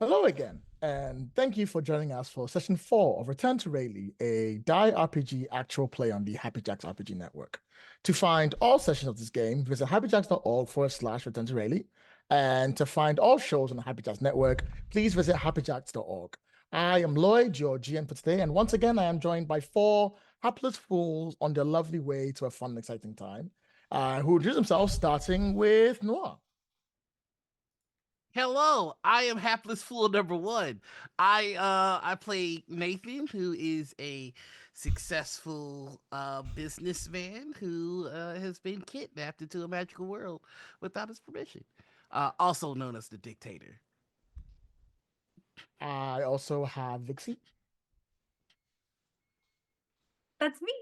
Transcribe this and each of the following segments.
Hello again, and thank you for joining us for session 4 of Return to Raelis, a Die RPG actual play on the Happy Jacks RPG network. To find all sessions of this game, visit happyjacks.org/Return to Raelis. And to find all shows on the Happy Jacks network, please visit happyjacks.org. I am Lloyd, your GM for today, and once again, I am joined by 4 hapless fools on their lovely way to a fun and exciting time, who introduce themselves, starting with Noir. Hello, I am Hapless Fool number 1. I play Nathan, who is a successful businessman who has been kidnapped into a magical world without his permission. Also known as the Dictator. I also have Vixie. That's me.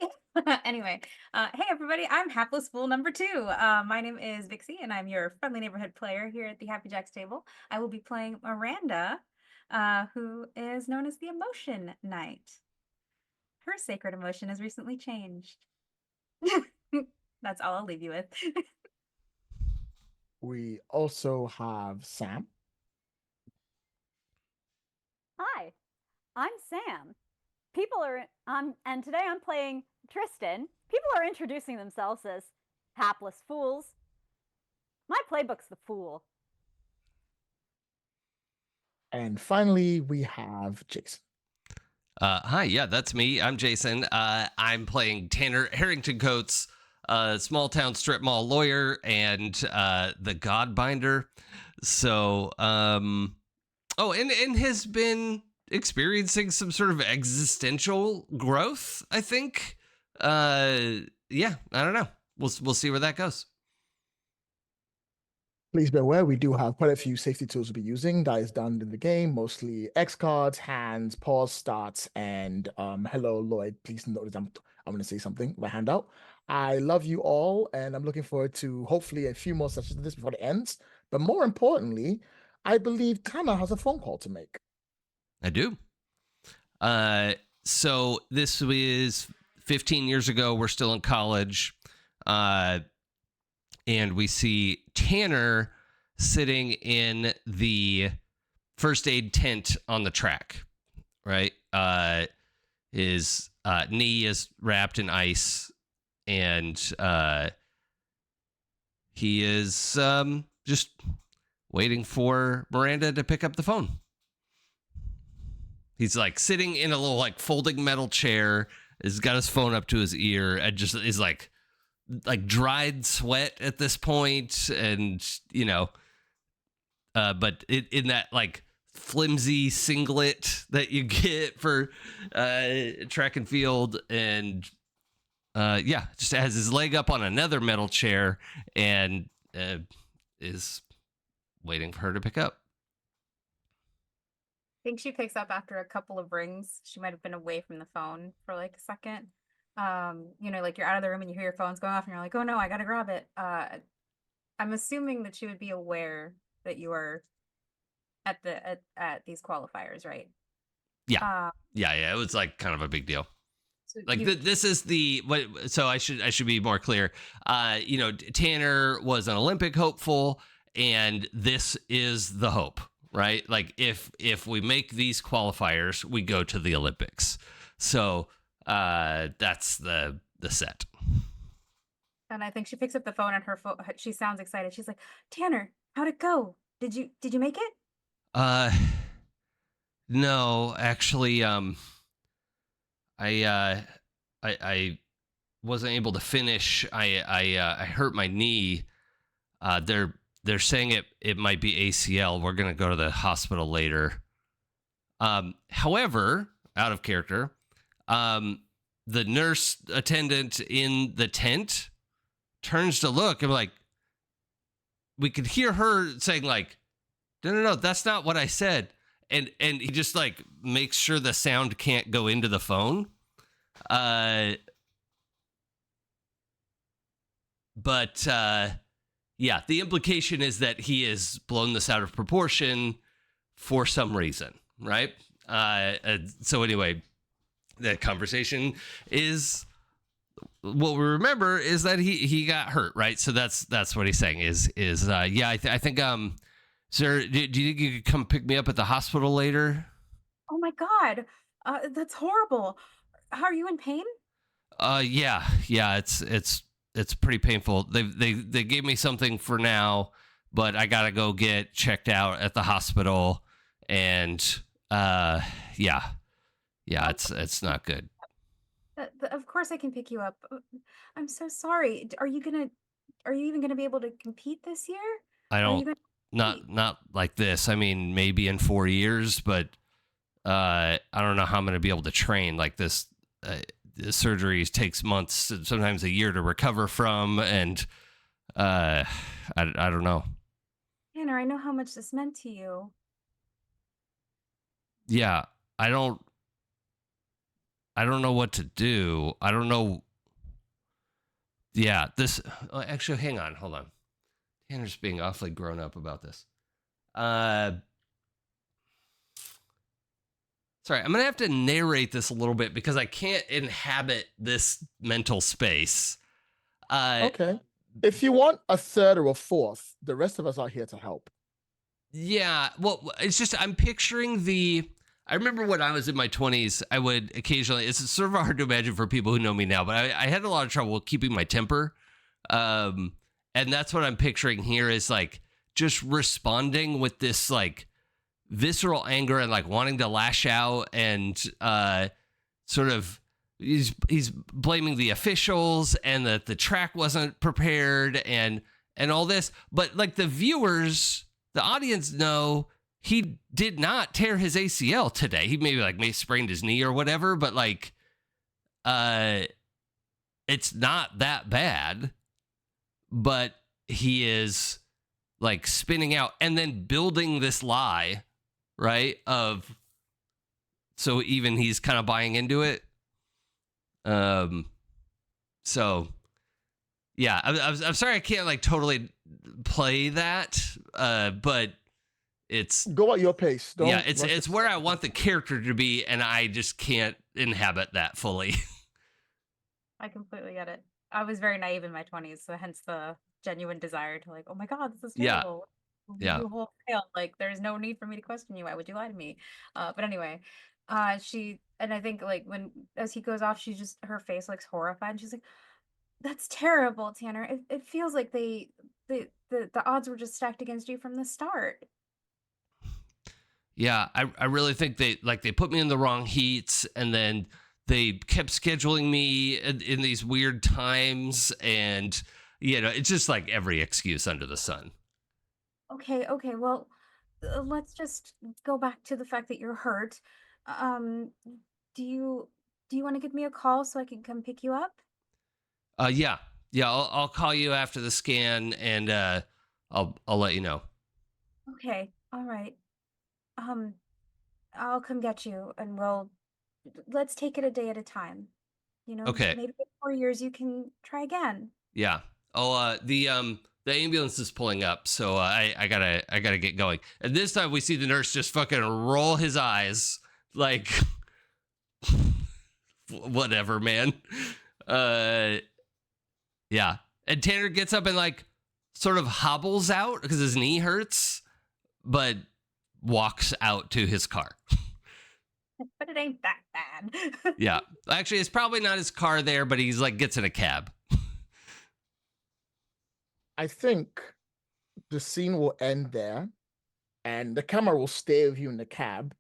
Anyway, hey everybody, I'm Hapless Fool number 2. My name is Vixie, and I'm your friendly neighborhood player here at the Happy Jacks table. I will be playing Miranda, who is known as the Emotion Knight. Her sacred emotion has recently changed. That's all I'll leave you with. We also have Sam. Hi, I'm Sam. And today I'm playing Tristan. People are introducing themselves as hapless fools. My playbook's the fool. And finally, we have Jason. Hi, yeah, that's me. I'm Jason. I'm playing Tanner Harrington-Coates, small town strip mall lawyer, and the Godbinder. So, and has been experiencing some sort of existential growth, I think. Yeah, I don't know. We'll see where that goes. Please be aware, we do have quite a few safety tools we'll be using that is done in the game, mostly X cards, hands, pause, starts, and hello, Lloyd. Please notice I'm going to say something, my hand out. I love you all, and I'm looking forward to hopefully a few more sessions of this before it ends. But more importantly, I believe Tanner has a phone call to make. I do. So this was 15 years ago. We're still in college. And we see Tanner sitting in the first aid tent on the track, right? His knee is wrapped in ice, and he is just waiting for Miranda to pick up the phone. He's like sitting in a little like folding metal chair, has got his phone up to his ear, and just is like dried sweat at this point, and but in that like flimsy singlet that you get for track and field, and just has his leg up on another metal chair and is waiting for her to pick up. I think she picks up after a couple of rings. She might have been away from the phone for like a second. Like you're out of the room and you hear your phone's going off and you're like, oh no, I gotta grab it. I'm assuming that she would be aware that you are at these qualifiers, right? Yeah. It was like kind of a big deal. So This is so I should be more clear. Tanner was an Olympic hopeful, and this is the hope, right? Like if we make these qualifiers, we go to the Olympics. So that's the set. And I think she picks up the phone, and her phone, she sounds excited. She's like, Tanner, how'd it go? Did you make it? No, actually, I wasn't able to finish. I hurt my knee. They're saying it might be ACL. We're gonna go to the hospital later. However, out of character, the nurse attendant in the tent turns to look and like, we could hear her saying like, no, that's not what I said. And he just like makes sure the sound can't go into the phone. The implication is that he has blown this out of proportion for some reason, right? So anyway, the conversation is, what we remember is that he got hurt, right? So that's what he's saying is I think Sir, do you think you could come pick me up at the hospital later? Oh my God. That's horrible. How are you in pain? Yeah, it's pretty painful. They gave me something for now, but I gotta go get checked out at the hospital, and yeah, it's not good. Of course I can pick you up. I'm so sorry. Are you even gonna be able to compete this year? I Are you don't gonna not like this. I mean, maybe in 4 years, but I don't know how I'm gonna be able to train like this. The surgery takes months, sometimes a year to recover from, and I don't know. Tanner, I know how much this meant to you. Yeah, I don't know what to do. I don't know. Yeah, actually, hang on, hold on. Tanner's being awfully grown up about this. Sorry, I'm gonna have to narrate this a little bit because I can't inhabit this mental space. Okay. If you want a third or a fourth, the rest of us are here to help. Yeah, well, it's just I'm picturing I remember when I was in my 20s, I would occasionally, it's sort of hard to imagine for people who know me now, but I had a lot of trouble keeping my temper. And that's what I'm picturing here is like just responding with this like visceral anger and like wanting to lash out and sort of he's blaming the officials and that the track wasn't prepared and all this, but like the viewers, the audience know he did not tear his ACL today. He maybe sprained his knee or whatever, but like it's not that bad. But he is like spinning out and then building this lie, right? So even he's kind of buying into it. So yeah, I'm sorry I can't like totally play that, but it's Go at your pace. Don't yeah, it's where I want the character to be, and I just can't inhabit that fully. I completely get it. I was very naive in my 20s, so hence the genuine desire to like, oh my God, this is Yeah. terrible. Yeah. You whole fail. Like, there's no need for me to question you. Why would you lie to me? But anyway, and I think like as he goes off, her face looks horrified. And she's like, "That's terrible, Tanner. It feels like the odds were just stacked against you from the start." Yeah, I really think they put me in the wrong heats, and then they kept scheduling me in these weird times, and it's just like every excuse under the sun. Okay, well, let's just go back to the fact that you're hurt. Um, do you want to give me a call so I can come pick you up? Yeah, I'll call you after the scan, and I'll let you know. Okay, all right. I'll come get you, and let's take it a day at a time. Okay. Maybe in 4 years you can try again. Yeah. Oh, the ambulance is pulling up, so I gotta get going. And this time we see the nurse just fucking roll his eyes, like, whatever, man. Yeah. And Tanner gets up and like sort of hobbles out because his knee hurts, but walks out to his car. But it ain't that bad. Yeah. Actually, it's probably not his car there, but he's like gets in a cab. I think the scene will end there, and the camera will stay with you in the cab,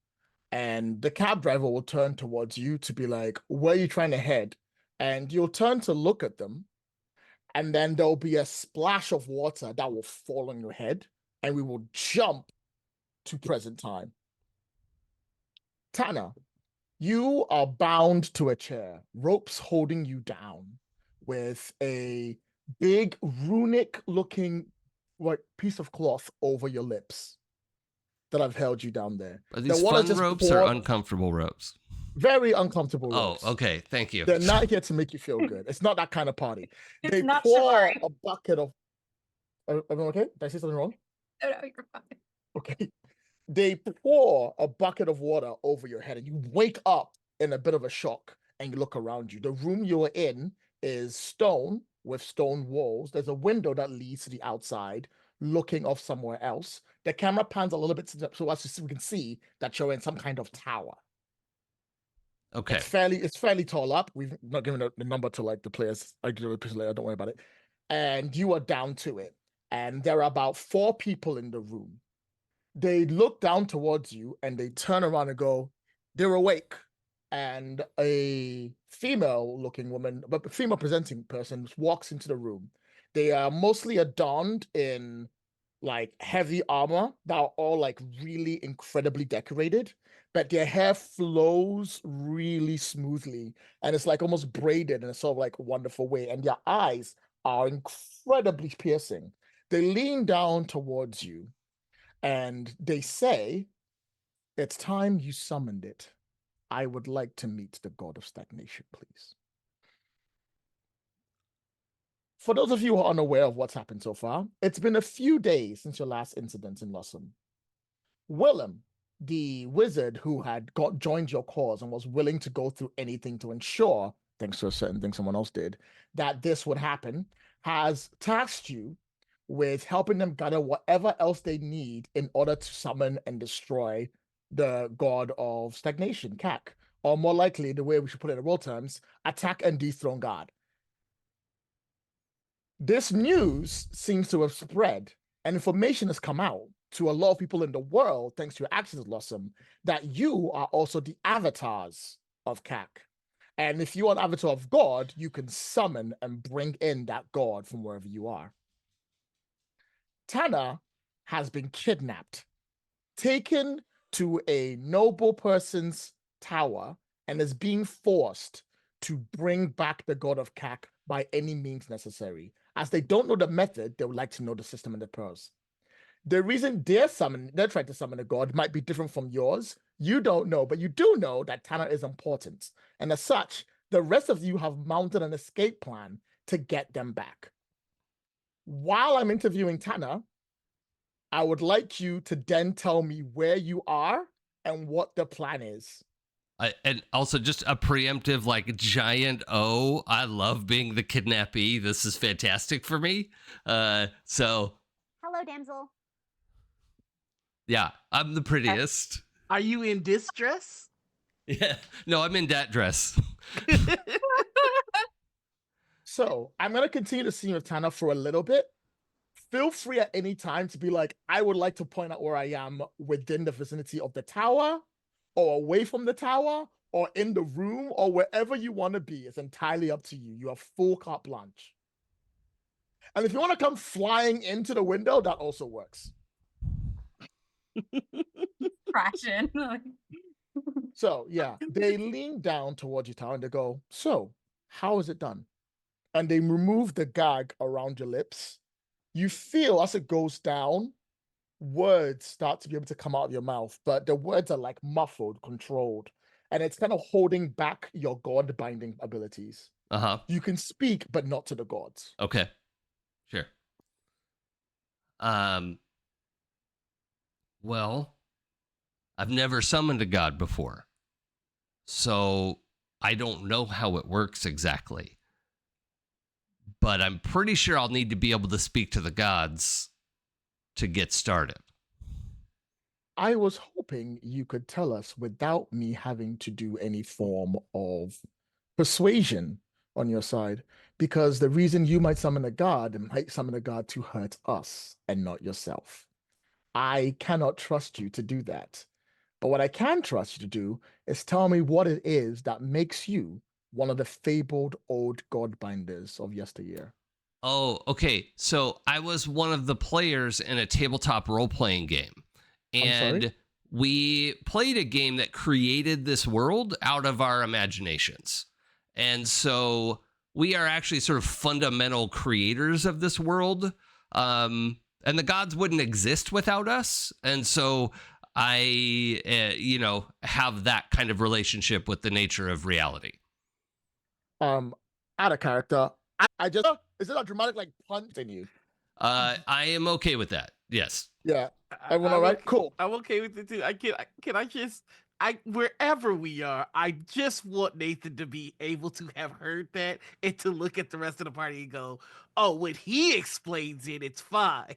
and the cab driver will turn towards you to be like, "Where are you trying to head?" And you'll turn to look at them, and then there'll be a splash of water that will fall on your head, and we will jump to present time. Tanner, you are bound to a chair, ropes holding you down, with a big runic-looking piece of cloth over your lips that I've held you down there. Are these fun ropes or uncomfortable ropes? Very uncomfortable ropes. Oh, okay. Thank you. They're not here to make you feel good. It's not that kind of party. It's They not pour chivalry. a bucket of... Everyone okay? Did I say something wrong? No, you're fine. Okay. They pour a bucket of water over your head, and you wake up in a bit of a shock, and you look around you. The room you are in is stone with stone walls. There's a window that leads to the outside. looking off somewhere else. The camera pans a little bit so as we can see that you're in some kind of tower. Okay. It's fairly tall up. We've not given the number to like the players. I do it later. Don't worry about it. And you are down to it. And there are about 4 people in the room. They look down towards you and they turn around and go, they're awake. And a female-looking woman, but female presenting person walks into the room. They are mostly adorned in like heavy armor that are all like really incredibly decorated, but their hair flows really smoothly and it's like almost braided in a sort of like wonderful way. And their eyes are incredibly piercing. They lean down towards you and they say, "It's time you summoned it. I would like to meet the god of stagnation, please." For those of you who are unaware of what's happened so far, it's been a few days since your last incident in Lossum. Willem, the wizard who had joined your cause and was willing to go through anything to ensure, thanks to a certain thing someone else did, that this would happen, has tasked you with helping them gather whatever else they need in order to summon and destroy the god of stagnation, CAC. Or more likely, the way we should put it in roll terms, attack and dethrone God. This news seems to have spread, and information has come out to a lot of people in the world, thanks to your actions, Lossum, that you are also the avatars of CAC. And if you are an avatar of God, you can summon and bring in that God from wherever you are. Tana has been kidnapped, taken to a noble person's tower, and is being forced to bring back the god of CAC by any means necessary. As they don't know the method, they would like to know the system and the pearls. The reason they're trying to summon a god might be different from yours. You don't know, but you do know that Tana is important. And as such, the rest of you have mounted an escape plan to get them back. While I'm interviewing Tana, I would like you to then tell me where you are and what the plan is. And also just a preemptive, like, giant O. I love being the kidnappee. This is fantastic for me. So Hello, damsel. yeah, I'm the prettiest. Are you in distress? Yeah. No, I'm in that dress. So I'm going to continue the scene with Tana for a little bit. Feel free at any time to be like, I would like to point out where I am within the vicinity of the tower, or away from the tower, or in the room, or wherever you want to be. It's entirely up to you. You have full carte blanche. And if you want to come flying into the window, that also works. Crashing. So yeah, they lean down towards you, tower, and they go, "So, how is it done?" And they remove the gag around your lips. You feel as it goes down, words start to be able to come out of your mouth, but the words are like muffled, controlled, and it's kind of holding back your god binding abilities. Uh-huh. You can speak, but not to the gods. Okay. Sure. Well, I've never summoned a god before, so I don't know how it works exactly. But I'm pretty sure I'll need to be able to speak to the gods to get started. I was hoping you could tell us without me having to do any form of persuasion on your side, because the reason you might summon a god might summon a god to hurt us and not yourself. I cannot trust you to do that. But what I can trust you to do is tell me what it is that makes you one of the fabled old godbinders of yesteryear. Oh, okay. So I was one of the players in a tabletop role-playing game. And we played a game that created this world out of our imaginations. And so we are actually sort of fundamental creators of this world. And the gods wouldn't exist without us. And so I, have that kind of relationship with the nature of reality. Out of character. I just, is it a dramatic like punch in you? I am okay with that. Yes. Yeah. Everyone all right? Cool. I'm okay with it too. wherever we are, I just want Nathan to be able to have heard that and to look at the rest of the party and go, "Oh, when he explains it, it's fine."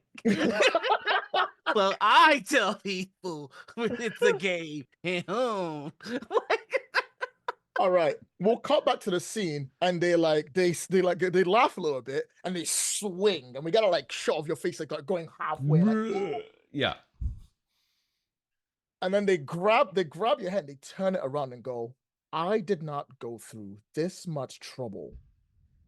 Well, I tell people it's a game at home. All right, we'll cut back to the scene, and they laugh a little bit, and they swing, and we gotta like shot of your face like going halfway, like, Yeah. and then they grab your hand, they turn it around and go, "I did not go through this much trouble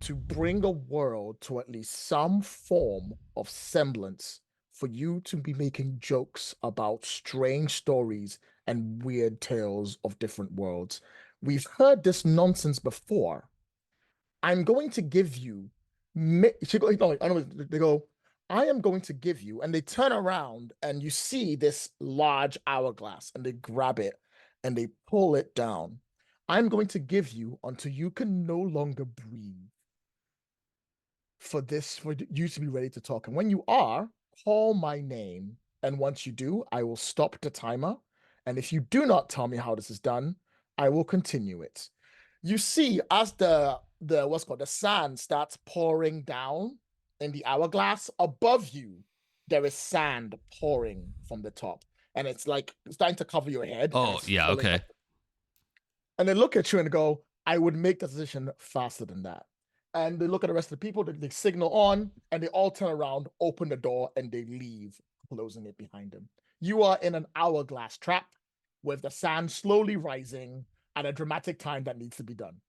to bring a world to at least some form of semblance for you to be making jokes about strange stories and weird tales of different worlds. We've heard this nonsense before. I'm going to give you," they go, "I am going to give you," and they turn around and you see this large hourglass, and they grab it and they pull it down. "I'm going to give you until you can no longer breathe for you to be ready to talk. And when you are, call my name. And once you do, I will stop the timer. And if you do not tell me how this is done, I will continue it." You see, as the sand starts pouring down in the hourglass above you, there is sand pouring from the top, and it's like starting to cover your head. Oh, yeah, okay. Up. And they look at you and go, "I would make the decision faster than that." And they look at the rest of the people, they signal on, and they all turn around, open the door, and they leave, closing it behind them. You are in an hourglass trap with the sand slowly rising at a dramatic time that needs to be done.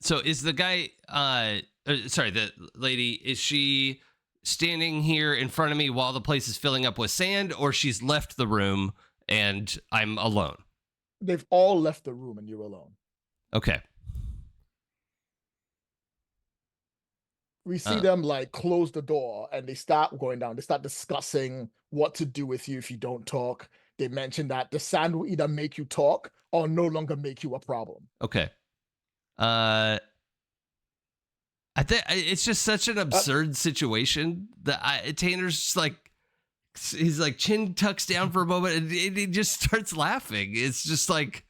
So is the guy, the lady, is she standing here in front of me while the place is filling up with sand, or she's left the room and I'm alone? They've all left the room and you're alone. Okay. We see them like close the door and they start going down. They start discussing what to do with you if you don't talk. They mention that the sand will either make you talk or no longer make you a problem. Okay. I think it's just such an absurd situation that Tanner's just like, he's like chin tucks down for a moment and he just starts laughing. It's just like,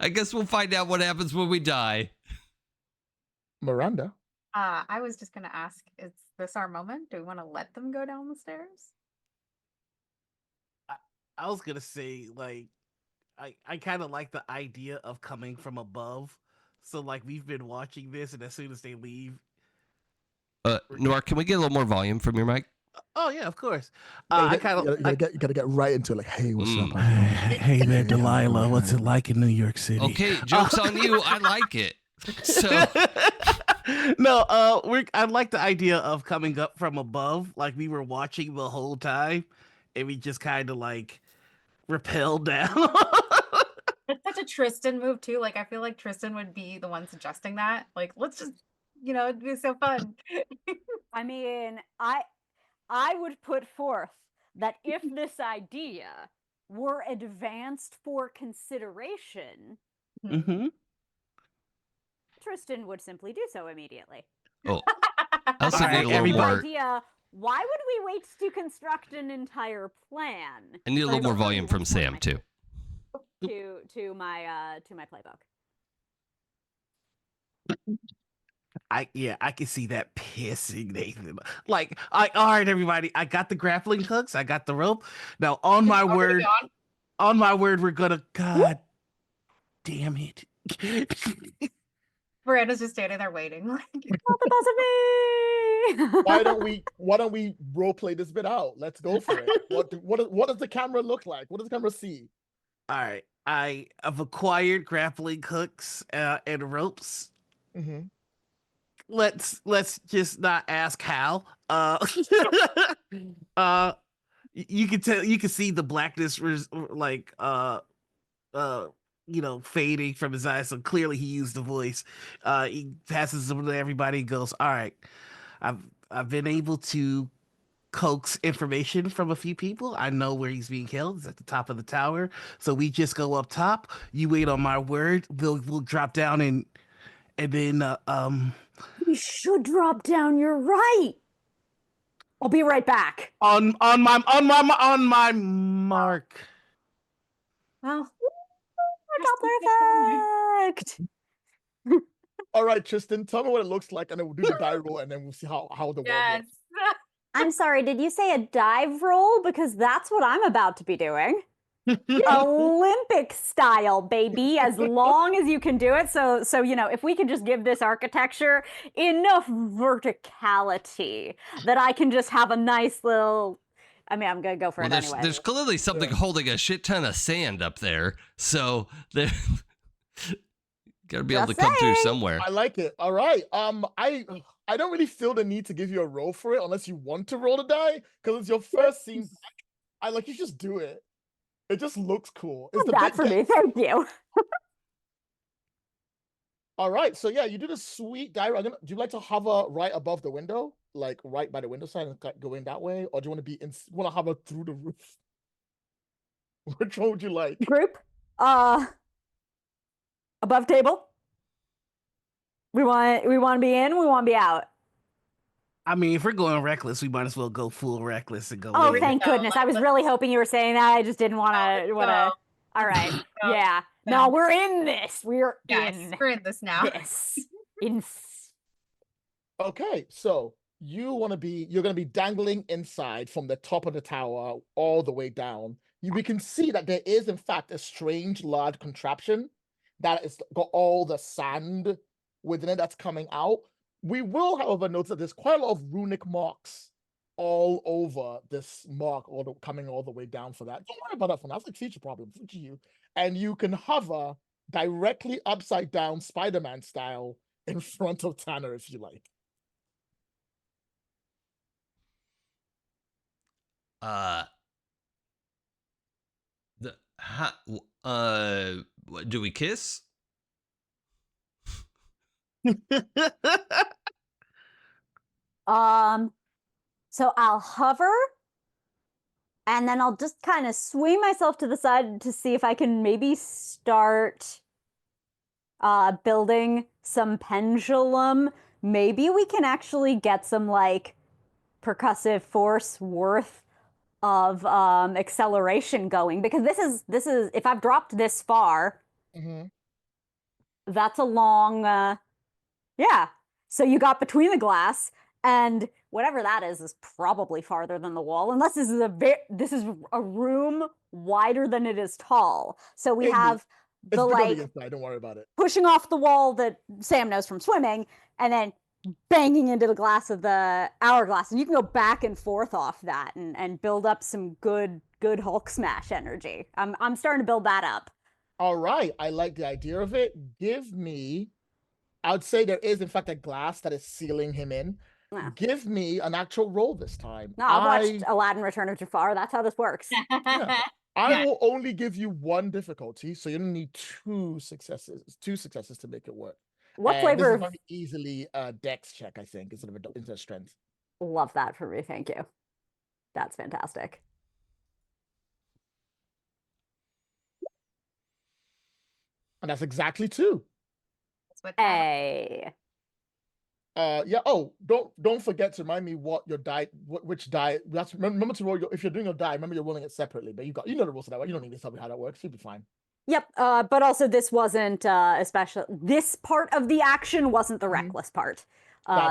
I guess we'll find out what happens when we die. Miranda. I was just gonna ask, is this our moment? Do we want to let them go down the stairs? I was gonna say, like, I kind of like the idea of coming from above. So, like, we've been watching this, and as soon as they leave, Noir, can we get a little more volume from your mic? Oh yeah, of course. You gotta get right into it. Like, hey, what's up? Hey there, Delilah. What's it like in New York City? Okay, joke's on you. I like it. So no, I like the idea of coming up from above, like we were watching the whole time, and we just kind of like rappel down. It's such a Tristan move too. Like I feel like Tristan would be the one suggesting that. Like, let's just, it'd be so fun. I mean, I would put forth that if this idea were advanced for consideration, Tristan would simply do so immediately. Oh, I also need a little more. Idea, why would we wait to construct an entire plan? I need a little more volume from Sam too. To my playbook. I can see that pissing Nathan. Like, all right, everybody, I got the grappling hooks, I got the rope. Now, on my word, we're gonna. God damn it! Miranda's just standing there waiting. Like, not because of me. Why don't we role play this bit out? Let's go for it. What does the camera look like? What does the camera see? All right, I've acquired grappling hooks and ropes. Mm-hmm. Let's just not ask how. You can see the blackness like fading from his eyes. So clearly he used the voice. He passes them to everybody and goes, "All right, I've been able to coax information from a few people. I know where he's being held. He's at the top of the tower. So we just go up top. You wait on my word. We'll drop down and then We should drop down. You're right. I'll be right back. On my mark. Well, Oh, perfect. All right, Tristan, tell me what it looks like, and then we'll do the die roll, and then we'll see how the world yes. looks. I'm sorry, did you say a dive roll? Because that's what I'm about to be doing. Olympic style, baby, as long as you can do it. So if we can just give this architecture enough verticality that I can just have a nice little, I mean, I'm gonna go for it anyway. There's clearly something holding a shit ton of sand up there, so there gotta be able to Just come through saying. somewhere. I like it. All right. I don't really feel the need to give you a roll for it unless you want to roll the die, because it's your first scene. You just do it. It just looks cool. It's the That big for me, thank you. All right, so yeah, you do the sweet die. Do you like to hover right above the window, like right by the window side, and go in that way, or do you want to want to hover through the roof? Which one would you like? Group, above table. We want to be in. We want to be out. I mean, if we're going reckless, we might as well go full reckless and go. Oh, in. thank No, goodness! I was really hoping you were saying that. I just didn't want to. No. All right. No. Yeah. No. No, we're in this. We're Yes, in we're in this now. this. Okay, so you're gonna be dangling inside from the top of the tower all the way down. We can see that there is in fact a strange large contraption that has got all the sand within it that's coming out. We will, however, notice that there's quite a lot of runic marks all over this mark, coming all the way down for that. Don't worry about that for now. That's a future problem, future you. And you can hover directly upside down, Spider-Man style, in front of Tanner if you like. Do we kiss? So I'll hover, and then I'll just kind of swing myself to the side to see if I can maybe start building some pendulum. Maybe we can actually get some like percussive force worth of acceleration going, because this is if I've dropped this far, that's a long yeah. So you got between the glass, and whatever that is probably farther than the wall, unless this is a room wider than it is tall. So we have it's the big on the like inside, don't worry about it. pushing off the wall that Sam knows from swimming, and then banging into the glass of the hourglass, and you can go back and forth off that and build up some good Hulk smash energy. I'm starting to build that up. All right, I like the idea of it. I would say there is in fact a glass that is sealing him in. Yeah. Give me an actual roll this time. No, I've watched Aladdin Return of Jafar. That's how this works. Yeah. I will only give you one difficulty, so you don't need two successes to make it work. What And flavor this is of very easily a dex check, I think, instead of strength. Love that for me, thank you. That's fantastic. And that's exactly 2. That's what Hey. Yeah. Oh, don't forget to remind me what your die, which die. That's remember to roll if you're doing your die. Remember you're rolling it separately. But you know the rules of that. You don't need to tell me how that works. You'll be fine. Yep. But also this wasn't especially this part of the action wasn't the reckless part.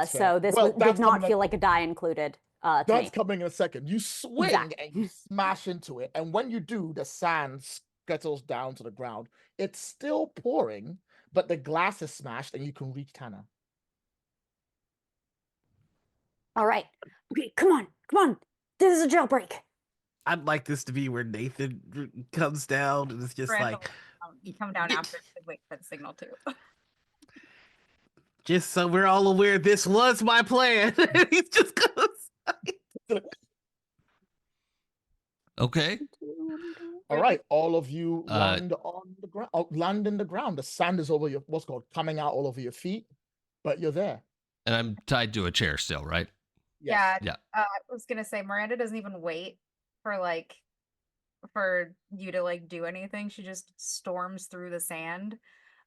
So this did not feel like a die included. That's coming in a second. You swing Exactly. and you smash into it, and when you do, the sand scuttles down to the ground. It's still pouring, but the glass is smashed, and you can reach Tanner. All right. Okay, come on. This is a jailbreak. I'd like this to be where Nathan comes down and it's just like you come down after to wait for the signal too. Just so we're all aware, this was my plan. He's just gonna Okay. All right, all of you land on the ground. Land in the ground. The sand is over coming out all over your feet, but you're there. And I'm tied to a chair still, right? Yes. Yeah. I was gonna say Miranda doesn't even wait for you to do anything. She just storms through the sand.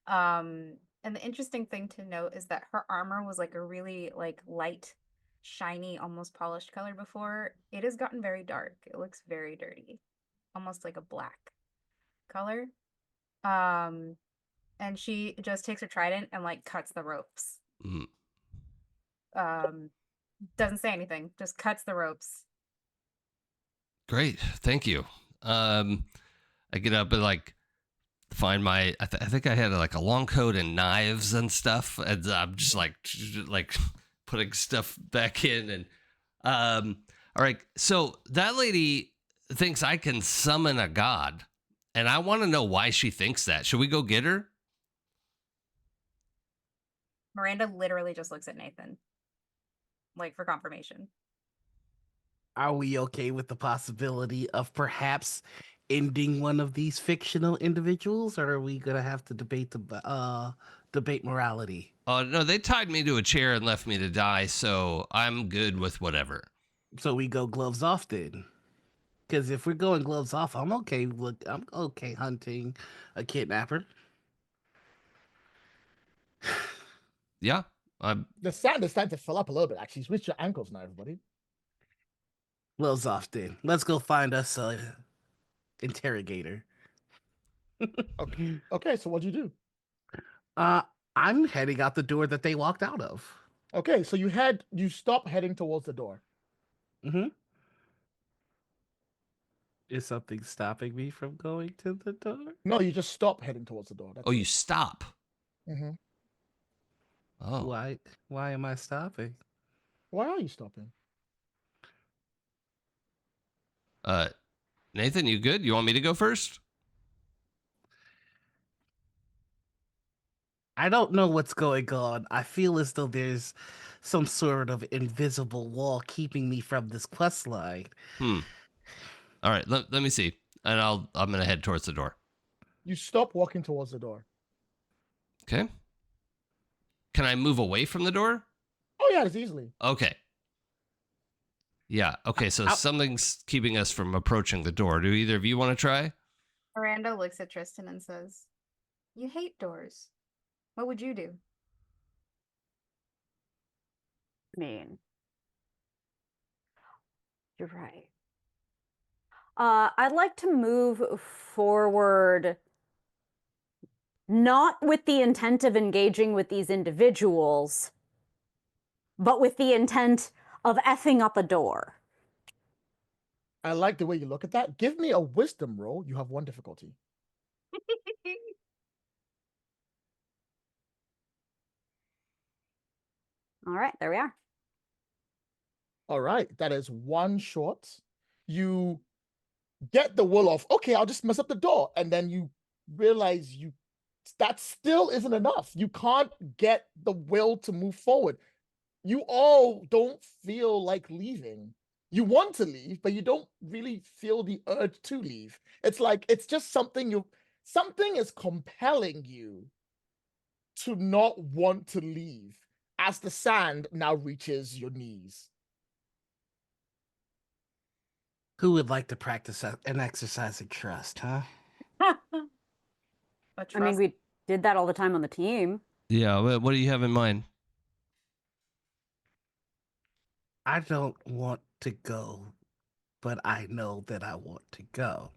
And the interesting thing to note is that her armor was a really light shiny, almost polished color before, it has gotten very dark. It looks very dirty, almost like a black color. And she just takes her trident and like cuts the ropes. Mm. Doesn't say anything, just cuts the ropes. Great, thank you. I get up and like find my. I think I had like a long coat and knives and stuff, and I'm just like putting stuff back in. And all right, so that lady thinks I can summon a god, and I want to know why she thinks that. Should we go get her? Miranda literally just looks at Nathan, like for confirmation. Are we okay with the possibility of perhaps ending one of these fictional individuals, or are we gonna have to debate morality? Oh no, they tied me to a chair and left me to die, so I'm good with whatever. So we go gloves off then. Because if we're going gloves off, I'm okay hunting a kidnapper. Yeah, The sand is starting to fill up a little bit. Actually, it's reached your ankles now, everybody. Gloves off then. Let's go find us a interrogator. Okay, so what'd you do? I'm heading out the door that they walked out of. Okay, so you stop heading towards the door. Mm-hmm. Is something stopping me from going to the door? No, you just stop heading towards the door. oh, you stop. Mm-hmm. Oh, Why am I stopping? Why are you stopping? Nathan, you good? You want me to go first? I don't know what's going on. I feel as though there's some sort of invisible wall keeping me from this quest line. All right, let me see. And I'm gonna head towards the door. You stop walking towards the door. Okay. Can I move away from the door? Oh yeah, it's easily. Okay. Yeah, okay, so something's keeping us from approaching the door. Do either of you want to try? Miranda looks at Tristan and says, "You hate doors. What would you do?" I mean, you're right. I'd like to move forward, not with the intent of engaging with these individuals, but with the intent of effing up a door. I like the way you look at that. Give me a wisdom roll. You have 1 difficulty. All right, there we are. All right, that is 1 short. You get the will of, okay, I'll just mess up the door. And then you realize that still isn't enough. You can't get the will to move forward. You all don't feel like leaving. You want to leave, but you don't really feel the urge to leave. It's like, it's just something is compelling you to not want to leave as the sand now reaches your knees. Who would like to practice an exercise of trust, huh? I mean, we did that all the time on the team. Yeah, what do you have in mind? I don't want to go, but I know that I want to go.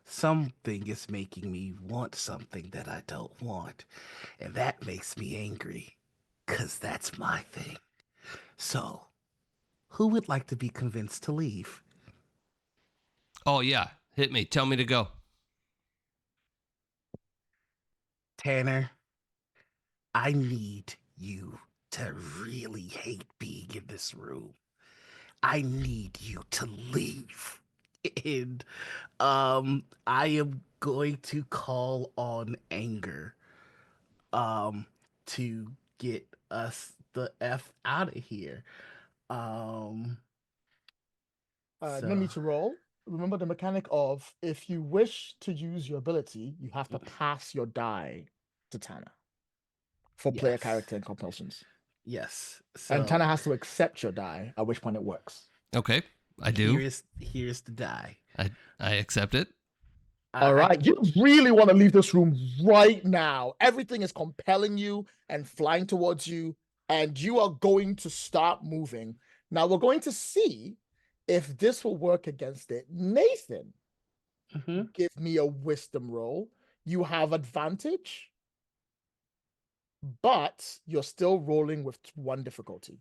Something is making me want something that I don't want, and that makes me angry, because that's my thing. So, who would like to be convinced to leave? Oh, yeah. Hit me. Tell me to go. Tanner, I need you to really hate being in this room. I need you to leave. And I am going to call on anger to get us the F out of here. No need to roll. Remember the mechanic of, if you wish to use your ability, you have to pass your die to Tanner for player character and compulsions. Yes. And Tanner has to accept your die, at which point it works. Okay, I do. Here's the die. I accept it. All right, you really want to leave this room right now. Everything is compelling you and flying towards you, and you are going to start moving. Now we're going to see if this will work against it. Nathan, give me a wisdom roll. You have advantage, but you're still rolling with 1 difficulty.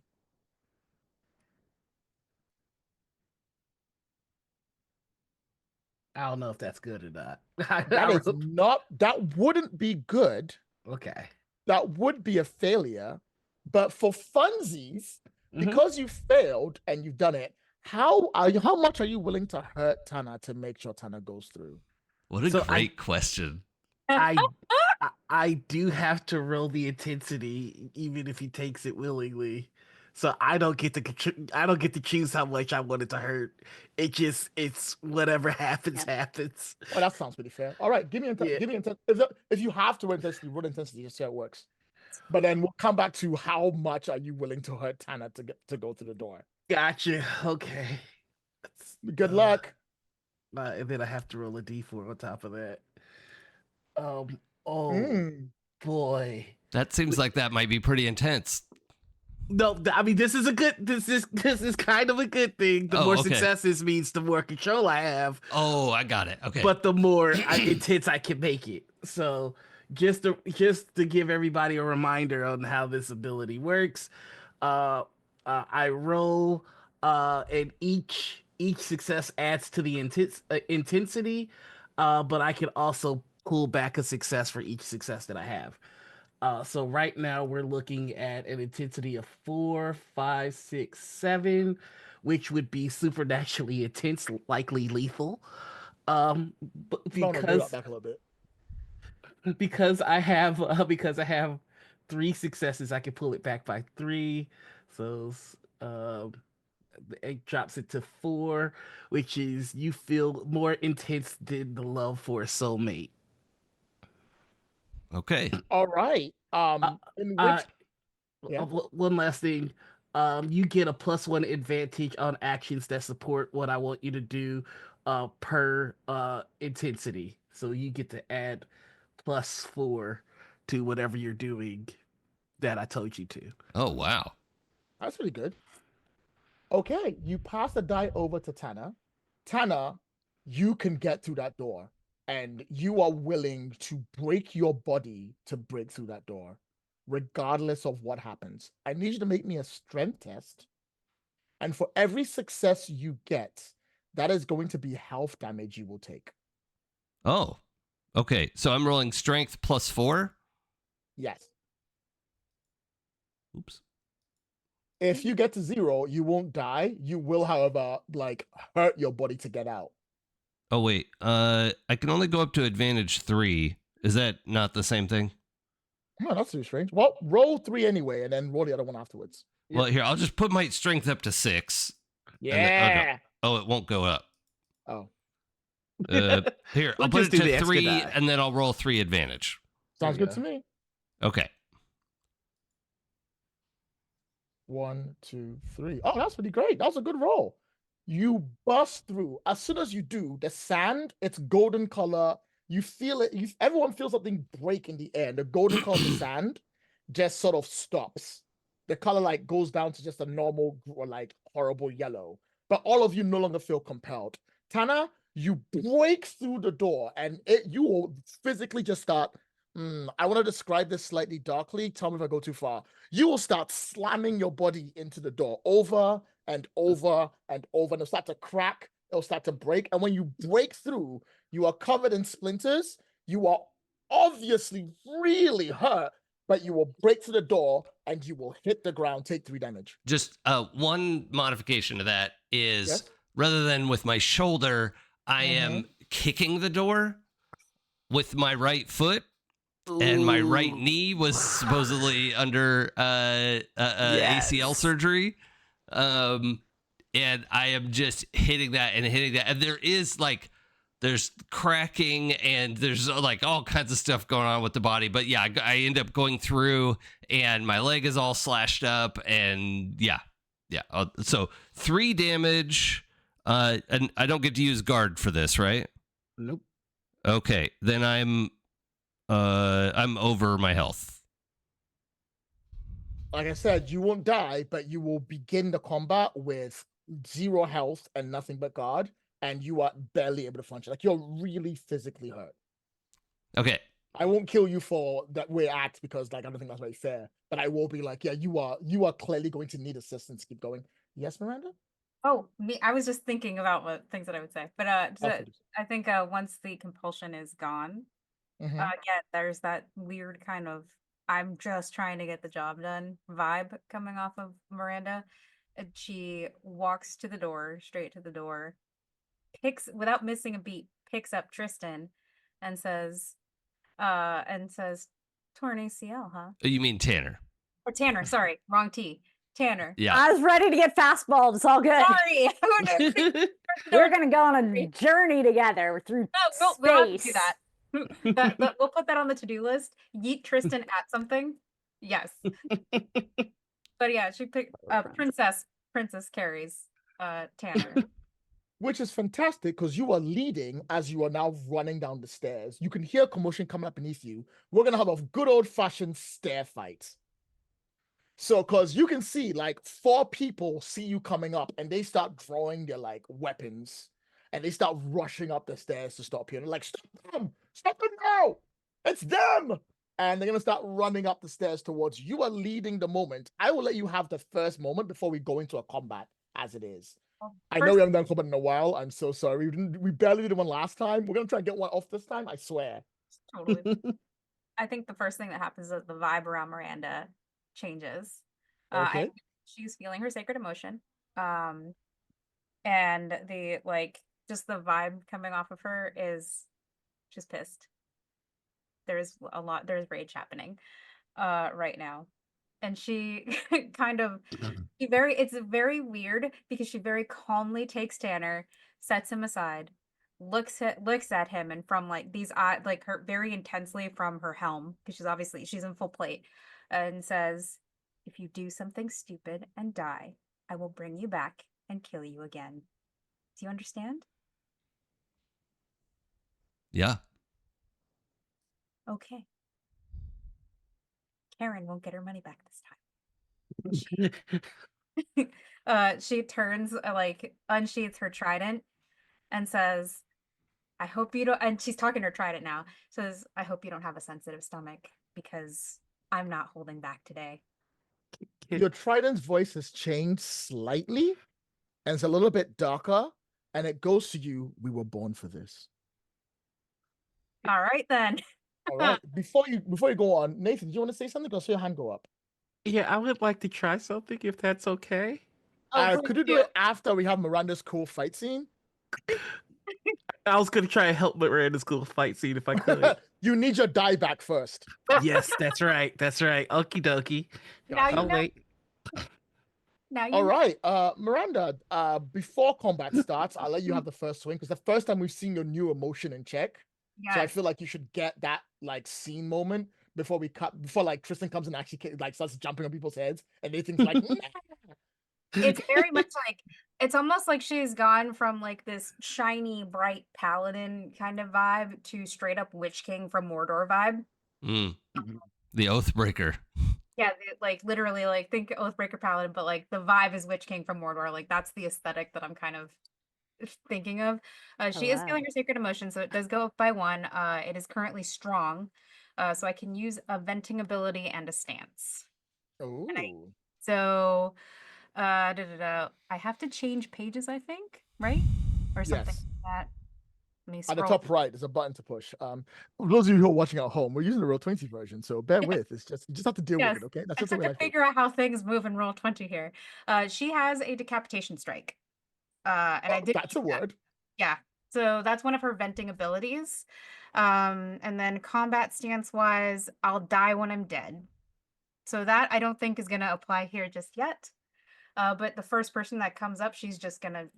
I don't know if that's good or not. That wouldn't be good. Okay. That would be a failure. But for funsies, because you failed and you've done it, how much are you willing to hurt Tana to make sure Tana goes through? What a great question. I do have to roll the intensity, even if he takes it willingly. So I don't get to choose how much I want it to hurt. It's whatever happens. Oh, that sounds pretty fair. All right, give me intensity. If you have to roll intensity, just see how it works. But then we'll come back to how much are you willing to hurt Tana to go through the door. Gotcha. Okay. Good luck. And then I have to roll a d4 on top of that. Boy. That seems like that might be pretty intense. No, I mean this is kind of a good thing. The more successes means the more control I have. Oh, I got it. Okay. But the more intense I can make it. So just to give everybody a reminder on how this ability works, I roll, and each success adds to the intensity, but I can also pull back a success for each success that I have. So right now we're looking at an intensity of 4, 5, 6, 7, which would be supernaturally intense, likely lethal. But because I have 3 successes, I can pull it back by 3. So it drops it to 4, which is you feel more intense than the love for a soulmate. Okay. All right. One last thing. You get a +1 advantage on actions that support what I want you to do per intensity. So you get to add +4 to whatever you're doing that I told you to. Oh, wow. That's pretty good. Okay, you pass the die over to Tana. Tana, you can get through that door, and you are willing to break your body to break through that door, regardless of what happens. I need you to make me a strength test, and for every success you get, that is going to be health damage you will take. Oh, okay. So I'm rolling strength +4? Yes. Oops. If you get to 0, you won't die. You will, however, hurt your body to get out. Oh, wait. I can only go up to advantage 3. Is that not the same thing? No, that's too strange. Well, roll 3 anyway, and then roll the other one afterwards. Well, here, I'll just put my strength up to 6. Yeah. Oh, it won't go up. Oh. Here, I'll put it to 3, and then I'll roll 3 advantage. Sounds good to me. Okay. 1, 2, 3. Oh, that's pretty great. That was a good roll. You bust through. As soon as you do, the sand, it's golden color. You feel it. Everyone feels something break in the air. The golden color of the sand just sort of stops. The color goes down to just a normal, horrible yellow. But all of you no longer feel compelled. Tana, you break through the door, and you will physically just start. I want to describe this slightly darkly. Tell me if I go too far. You will start slamming your body into the door over and over and over, and it'll start to crack. It'll start to break. And when you break through, you are covered in splinters. You are obviously really hurt, but you will break through the door and you will hit the ground, take 3 damage. Just one modification to that is rather than with my shoulder, I am kicking the door with my right foot. And my right knee was supposedly under ACL surgery. And I am just hitting that. And there is there's cracking and there's all kinds of stuff going on with the body. But yeah, I end up going through and my leg is all slashed up. And yeah. So 3 damage. And I don't get to use guard for this, right? Nope. Okay. Then I'm over my health. like I said, you won't die, but you will begin the combat with 0 health and nothing but guard, and you are barely able to function. Like, you're really physically hurt. Okay. I won't kill you for that way act because, like, I don't think that's very fair. But I will be like, yeah, you are clearly going to need assistance to keep going. Yes, Miranda? Oh, me. I was just thinking about what things that I would say, but Okay. I think once the compulsion is gone, Mhm. again, there's that weird kind of I'm just trying to get the job done vibe coming off of Miranda. And she walks to the door, straight to the door, without missing a beat, picks up Tristan and says, torn ACL, huh? You mean Tanner? Or Tanner, sorry, wrong T. Tanner. Yeah. I was ready to get fastballed. It's all good. Sorry. We're gonna go on a journey together through We'll have to do space. that. We'll put that on the to-do list. Yeet Tristan at something. Yes. But yeah, she picked Princess carries Tanner. Which is fantastic because you are leading as you are now running down the stairs. You can hear commotion coming up beneath you. We're going to have a good old-fashioned stair fight. So, because you can see, like, 4 people see you coming up, and they start drawing their, like, weapons, and they start rushing up the stairs to stop you. And they're like, stop them! Stop them now! It's them! And they're going to start running up the stairs towards you. You are leading the moment. I will let you have the first moment before we go into a combat as it is. I know we haven't done combat in a while. I'm so sorry. We barely did one last time. We're going to try and get one off this time. I swear. Totally. I think the first thing that happens is the vibe around Miranda changes. Okay. She's feeling her sacred emotion. And just the vibe coming off of her is just pissed. There's rage happening right now. And she it's very weird because she very calmly takes Tanner, sets him aside, looks at him, and from like these eyes, like her very intensely from her helm, because she's in full plate, and says, "If you do something stupid and die, I will bring you back and kill you again. Do you understand?" Yeah. Okay. Karen won't get her money back this time. She turns, unsheathes her trident and says, "I hope you don't," and she's talking to her trident now, says, "I hope you don't have a sensitive stomach because I'm not holding back today." Your trident's voice has changed slightly, and it's a little bit darker, and it goes to you, "We were born for this." All right, then. All right. Before you go on, Nathan, do you want to say something? I saw your hand go up. Yeah, I would like to try something if that's okay. Could you do it after we have Miranda's cool fight scene? I was gonna try and help Miranda's cool fight scene if I could. You need your die back first. Yes, that's right. That's right. Okie dokie. Now you I'll know. wait. Now you All know. right, Miranda, before combat starts, I'll let you have the first swing because the first time we've seen your new emotion in check. Yes. So I feel like you should get that like scene moment before like Tristan comes and actually like starts jumping on people's heads and they think like nah. It's very much like it's almost like she's gone from like this shiny, bright paladin kind of vibe to straight up Witch King from Mordor vibe. The Oathbreaker. Yeah, like literally, like think Oathbreaker paladin, but like the vibe is Witch King from Mordor. Like that's the aesthetic that I'm kind of thinking of. She is feeling her sacred emotion, so it does go up by 1. It is currently strong, so I can use a venting ability and a stance. Oh. So, I have to change pages, I think, right? Or something Yes. like that. Let me At the scroll. top right, there's a button to push. For those of you who are watching at home, we're using the Roll20 version, so bear with. It's just you just have to deal with it, okay? That's I just the took way to I feel. figure out how things move in Roll20 here. She has a decapitation strike. And I did That's a word. Yeah. So that's one of her venting abilities. And then combat stance wise, I'll die when I'm dead. So that I don't think is going to apply here just yet. But the first person that comes up, she's just going to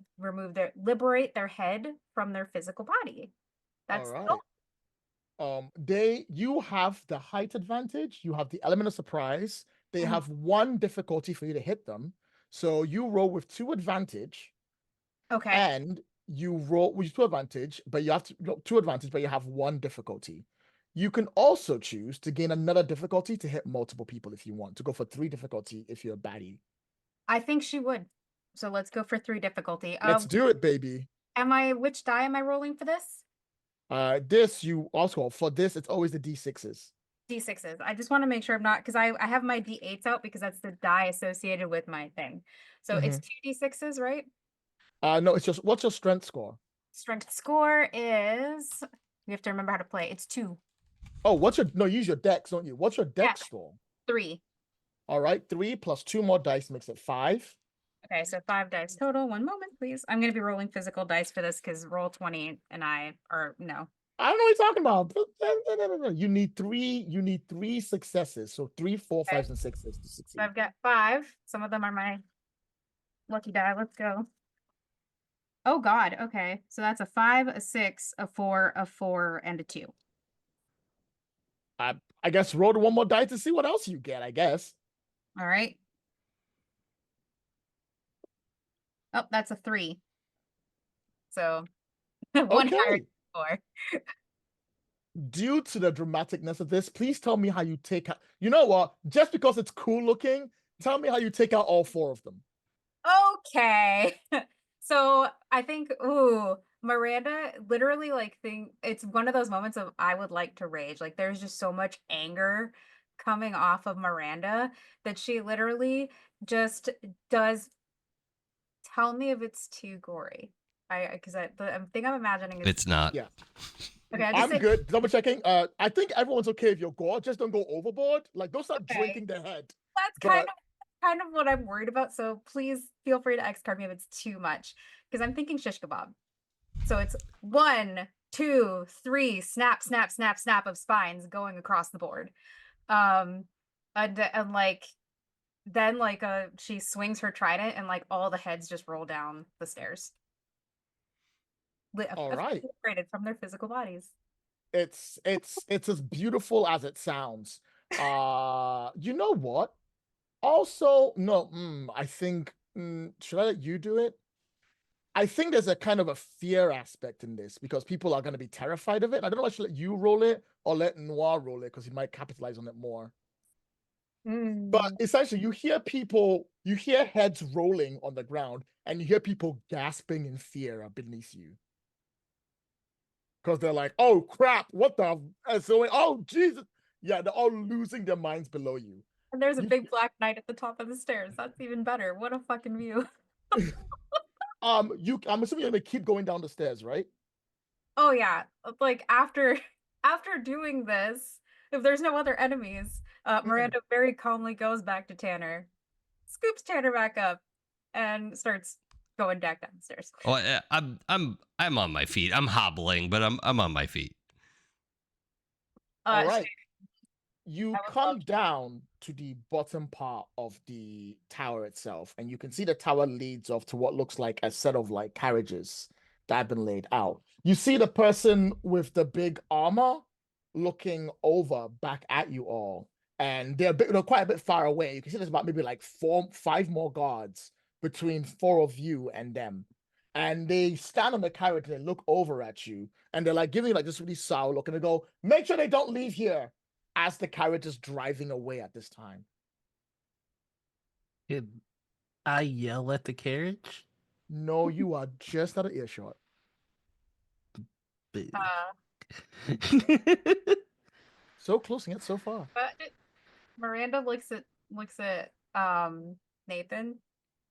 liberate their head from their physical body. That's all right. You have the height advantage. You have the element of surprise. They have 1 difficulty for you to hit them. So you roll with 2 advantage. Okay. And you roll with 2 advantage, but you have 2 advantage, but you have 1 difficulty. You can also choose to gain another difficulty to hit multiple people if you want, to go for 3 difficulty if you're a baddie. I think she would. So let's go for 3 difficulty. Let's do it, baby. Which die am I rolling for this? For this, it's always the D6s. D6s. I just want to make sure I'm not, because I have my D8s out because that's the die associated with my thing. So it's 2 D6s, right? No, it's just, what's your strength score? Strength score is, we have to remember how to play. It's 2. Oh, use your dex, don't you? What's your dex score? 3. All right, 3 plus 2 more dice makes it 5. Okay, so 5 dice total. One moment, please. I'm going to be rolling physical dice for this because roll 20 and I are no. I don't know what you're talking about. No. You need 3 successes. So 3, 4, 5, and 6s to succeed. So I've got 5. Some of them are my lucky die. Let's go. Oh God. Okay. So that's a 5, a 6, a 4, a 4, and a 2. I guess roll 1 more die to see what else you get, I guess. All right. Oh, that's a 3. So one higher than 4. Due to the dramaticness of this, please tell me how you take out. You know what? Just because it's cool looking, tell me how you take out all 4 of them. Okay. So I think, Miranda literally it's one of those moments of I would like to rage. Like there's just so much anger coming off of Miranda that she literally just does. Tell me if it's too gory. The thing I'm imagining is It's not. Yeah. Okay, I'm good. Double checking. I think everyone's okay if you're gore. Just don't go overboard. Like don't start drinking their head. That's kind of what I'm worried about. So please feel free to X-card me if it's too much. Because I'm thinking shish kebab. So it's 1, 2, 3, snap, snap, snap, snap of spines going across the board. And then she swings her trident and all the heads just roll down the stairs. All right. Separated from their physical bodies. It's as beautiful as it sounds. You know what? Also, no, I think should I let you do it? I think there's a kind of a fear aspect in this because people are going to be terrified of it. I don't know if I should let you roll it or let Noir roll it because he might capitalize on it more. But essentially, you hear heads rolling on the ground and you hear people gasping in fear beneath you. Because they're like, oh crap, what the? And so, oh Jesus. Yeah, they're all losing their minds below you. And there's a big black knight at the top of the stairs. That's even better. What a fucking view. I'm assuming you're gonna keep going down the stairs, right? Oh yeah. After doing this, if there's no other enemies, Miranda very calmly goes back to Tanner, scoops Tanner back up, and starts going back down the stairs. Oh, I'm on my feet. I'm hobbling, but I'm on my feet. All right. You come down to the bottom part of the tower itself, and you can see the tower leads off to what looks like a set of carriages that have been laid out. You see the person with the big armor looking over back at you all, and they're quite a bit far away. You can see there's about maybe 5 more guards between 4 of you and them. And they stand on the carriage and they look over at you, and they're giving you this really sour look, and they go, make sure they don't leave here, as the carriage is driving away at this time. Can I yell at the carriage? No, you are just out of earshot. So close and yet so far. But Miranda looks at Nathan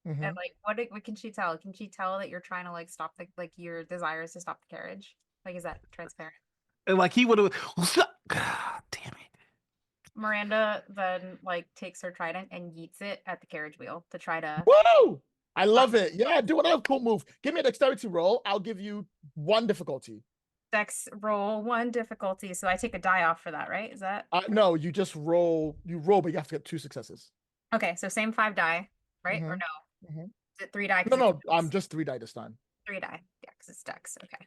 and what can she tell? Can she tell that you're trying to stop your desires to stop the carriage? Is that transparent? And he would have. God damn it. Miranda then takes her trident and yeets it at the carriage wheel to try to. Woo! I love it. Yeah, do another cool move. Give me a dexterity roll. I'll give you 1 difficulty. Dex roll 1 difficulty. So I take a die off for that, right? Is that? No, you just roll. You roll, but you have to get 2 successes. Okay, so same 5 die, right? Or no? Is it 3 die? No, I'm just 3 die this time. 3 die. Yeah, because it's Dex. Okay.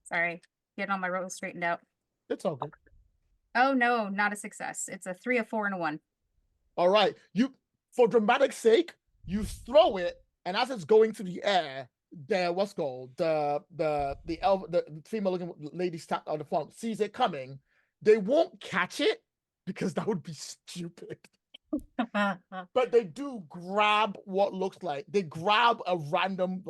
Sorry, getting all my rolls straightened out. It's all good. Oh no, not a success. It's a 3, a 4, and a 1. All right. For dramatic sake, you throw it, and as it's going through the air, what's called the female looking lady sat on the phone sees it coming, they won't catch it because that would be stupid. But they do grab what looks like they grab a random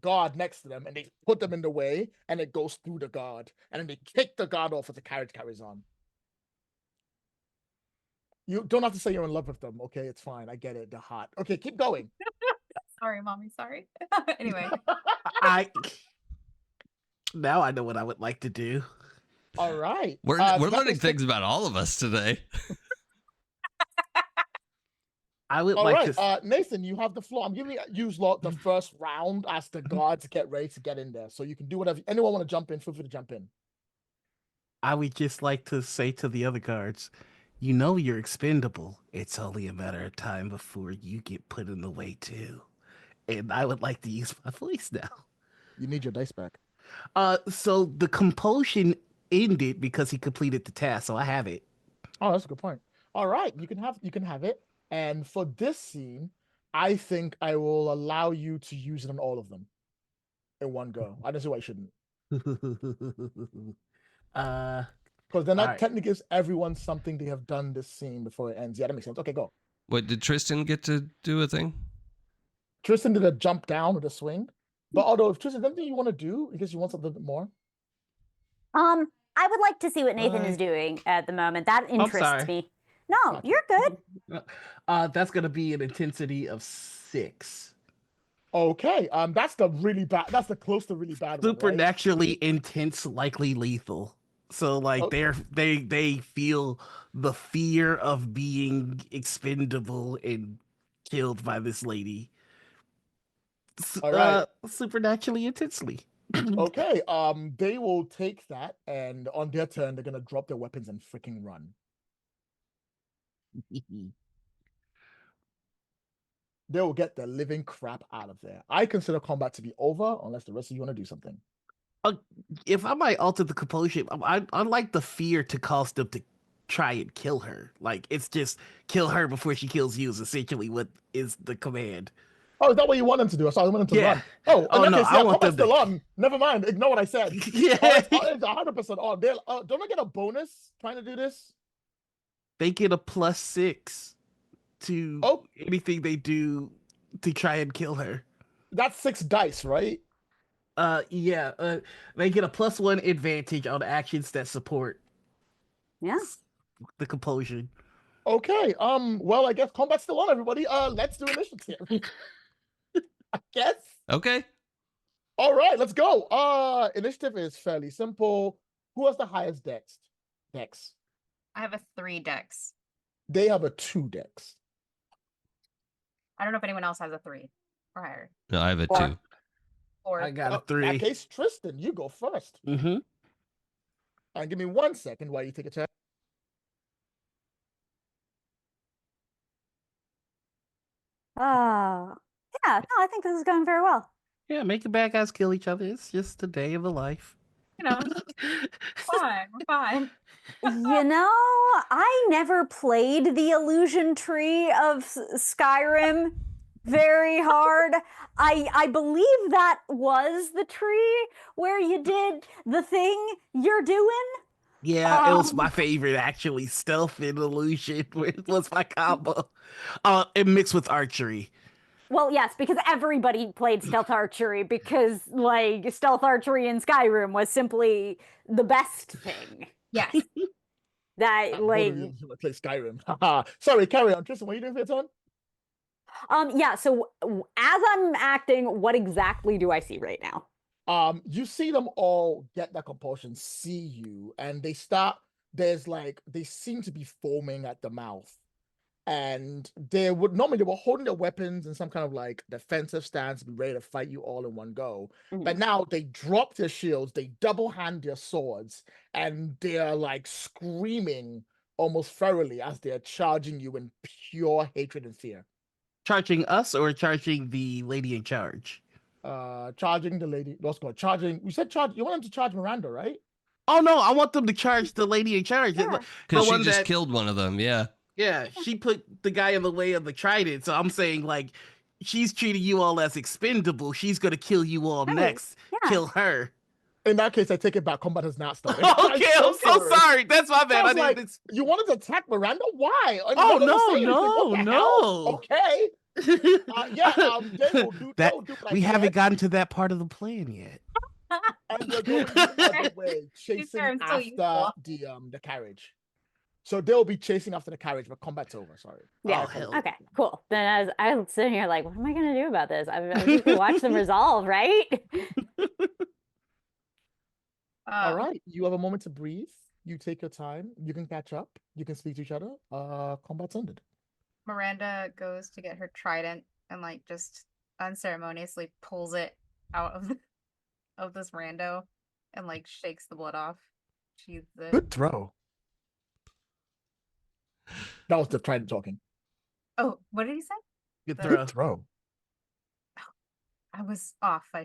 guard next to them and they put them in the way and it goes through the guard and then they kick the guard off as the carriage carries on. You don't have to say you're in love with them, okay? It's fine. I get it. They're hot. Okay, keep going. Sorry, mommy. Sorry. Anyway, Now I know what I would like to do. All right. We're that learning was things about all of us today. I would All like right, to. Nathan, you have the floor. I'm giving you lot the first round as the guards get ready to get in there, so you can do whatever. Anyone want to jump in? Feel free to jump in. I would just like to say to the other guards, you know you're expendable. It's only a matter of time before you get put in the way too. And I would like to use my voice now. You need your dice back. So the compulsion ended because he completed the task, so I have it. Oh, that's a good point. All right, you can have it. And for this scene, I think I will allow you to use it on all of them in one go. I don't see why you shouldn't. Because then that right. technically gives everyone something they have done this scene before it ends. Yeah, that makes sense. Okay, go. What, did Tristan get to do a thing? Tristan did a jump down with a swing. But although if Tristan, anything you want to do, in case you want something a bit more. I would like to see what Nathan is doing at the moment. That interests sorry. me. No, you're good. That's gonna be an intensity of 6. Okay, that's the close to really bad one, right? Supernaturally intense, likely lethal. So like Okay. they feel the fear of being expendable and killed by this lady. All right. Supernaturally intensely. Okay, they will take that, and on their turn, they're gonna drop their weapons and freaking run. They will get the living crap out of there. I consider combat to be over unless the rest of you want to do something. If I might alter the compulsion, I like the fear to cause them to try and kill her. Like it's just kill her before she kills you is essentially what is the command. Oh, is that what you want them to do? I saw you want them to run. Oh, Oh, in that no, case, I yeah, want combat's them still to- on. Never mind. Ignore what I said. Yeah. It's 100% on. Don't I get a bonus trying to do this? They get a +6 to Oh. anything they do to try and kill her. That's 6 dice, right? Yeah. They get a +1 advantage on actions that support Yeah. the compulsion. Okay. Well, I guess combat's still on, everybody. Let's do initiative. I guess. Okay. All right, let's go. Initiative is fairly simple. Who has the highest dex? I have a 3 dex. They have a 2 dex. I don't know if anyone else has a 3 or higher. No, I have a 2. Or I got a In 3. that case, Tristan, you go first. Mm-hmm. And give me 1 second while you take a check. Yeah, no, I think this is going very well. Yeah, making bad guys kill each other. It's just a day of the life. you know, fine, we're fine. You know, I never played the illusion tree of Skyrim very hard. I believe that was the tree where you did the thing you're doing. Yeah, it was my favorite actually. Stealth and illusion was my combo. It mixed with archery. Well, yes, because everybody played stealth archery because like stealth archery in Skyrim was simply the best thing. Yes. That Both like of you play Skyrim. Sorry, carry on. Tristan, what are you doing for your turn? yeah, so as I'm acting, what exactly do I see right now? You see them all get that compulsion, see you, and they seem to be foaming at the mouth. And they were holding their weapons in some kind of like defensive stance to be ready to fight you all in one go. Mhm. But now they drop their shields, they double hand their swords, and they're like screaming almost ferally as they're charging you in pure hatred and fear. Charging us or charging the lady in charge? Charging the lady. What's called charging? You said charge. You want them to charge Miranda, right? Oh no, I want them to charge the lady in charge. Yeah. Because she one just that- killed one of them. Yeah. Yeah, she put the guy in the way of the trident. So I'm saying like she's treating you all as expendable. She's gonna kill you all Right. next. Yeah. Kill her. In that case, I take it back. Combat has not started. Okay, I'm so sorry. That's my bad. I I was like, didn't. you wanted to attack Miranda? Why? And Oh, Miranda doesn't say anything. What no, the no. hell? Okay. They will do. That They'll do what I we said, haven't gotten to that part of the plan yet. and they're going the other way, chasing fair, I'm so after useful. the carriage. So they'll be chasing after the carriage, but combat's over. Sorry. Yeah. Oh, hell. Okay, cool. Then as I'm sitting here like, what am I going to do about this? I'm just going to watch them resolve, right? All right. You have a moment to breathe. You take your time. You can catch up. You can speak to each other. Combat's ended. Miranda goes to get her trident and like just unceremoniously pulls it out of this rando and like shakes the blood off. She's the Good throw. That was the trident talking. Oh, what did he say? Good The- throw. Good throw. I was off. I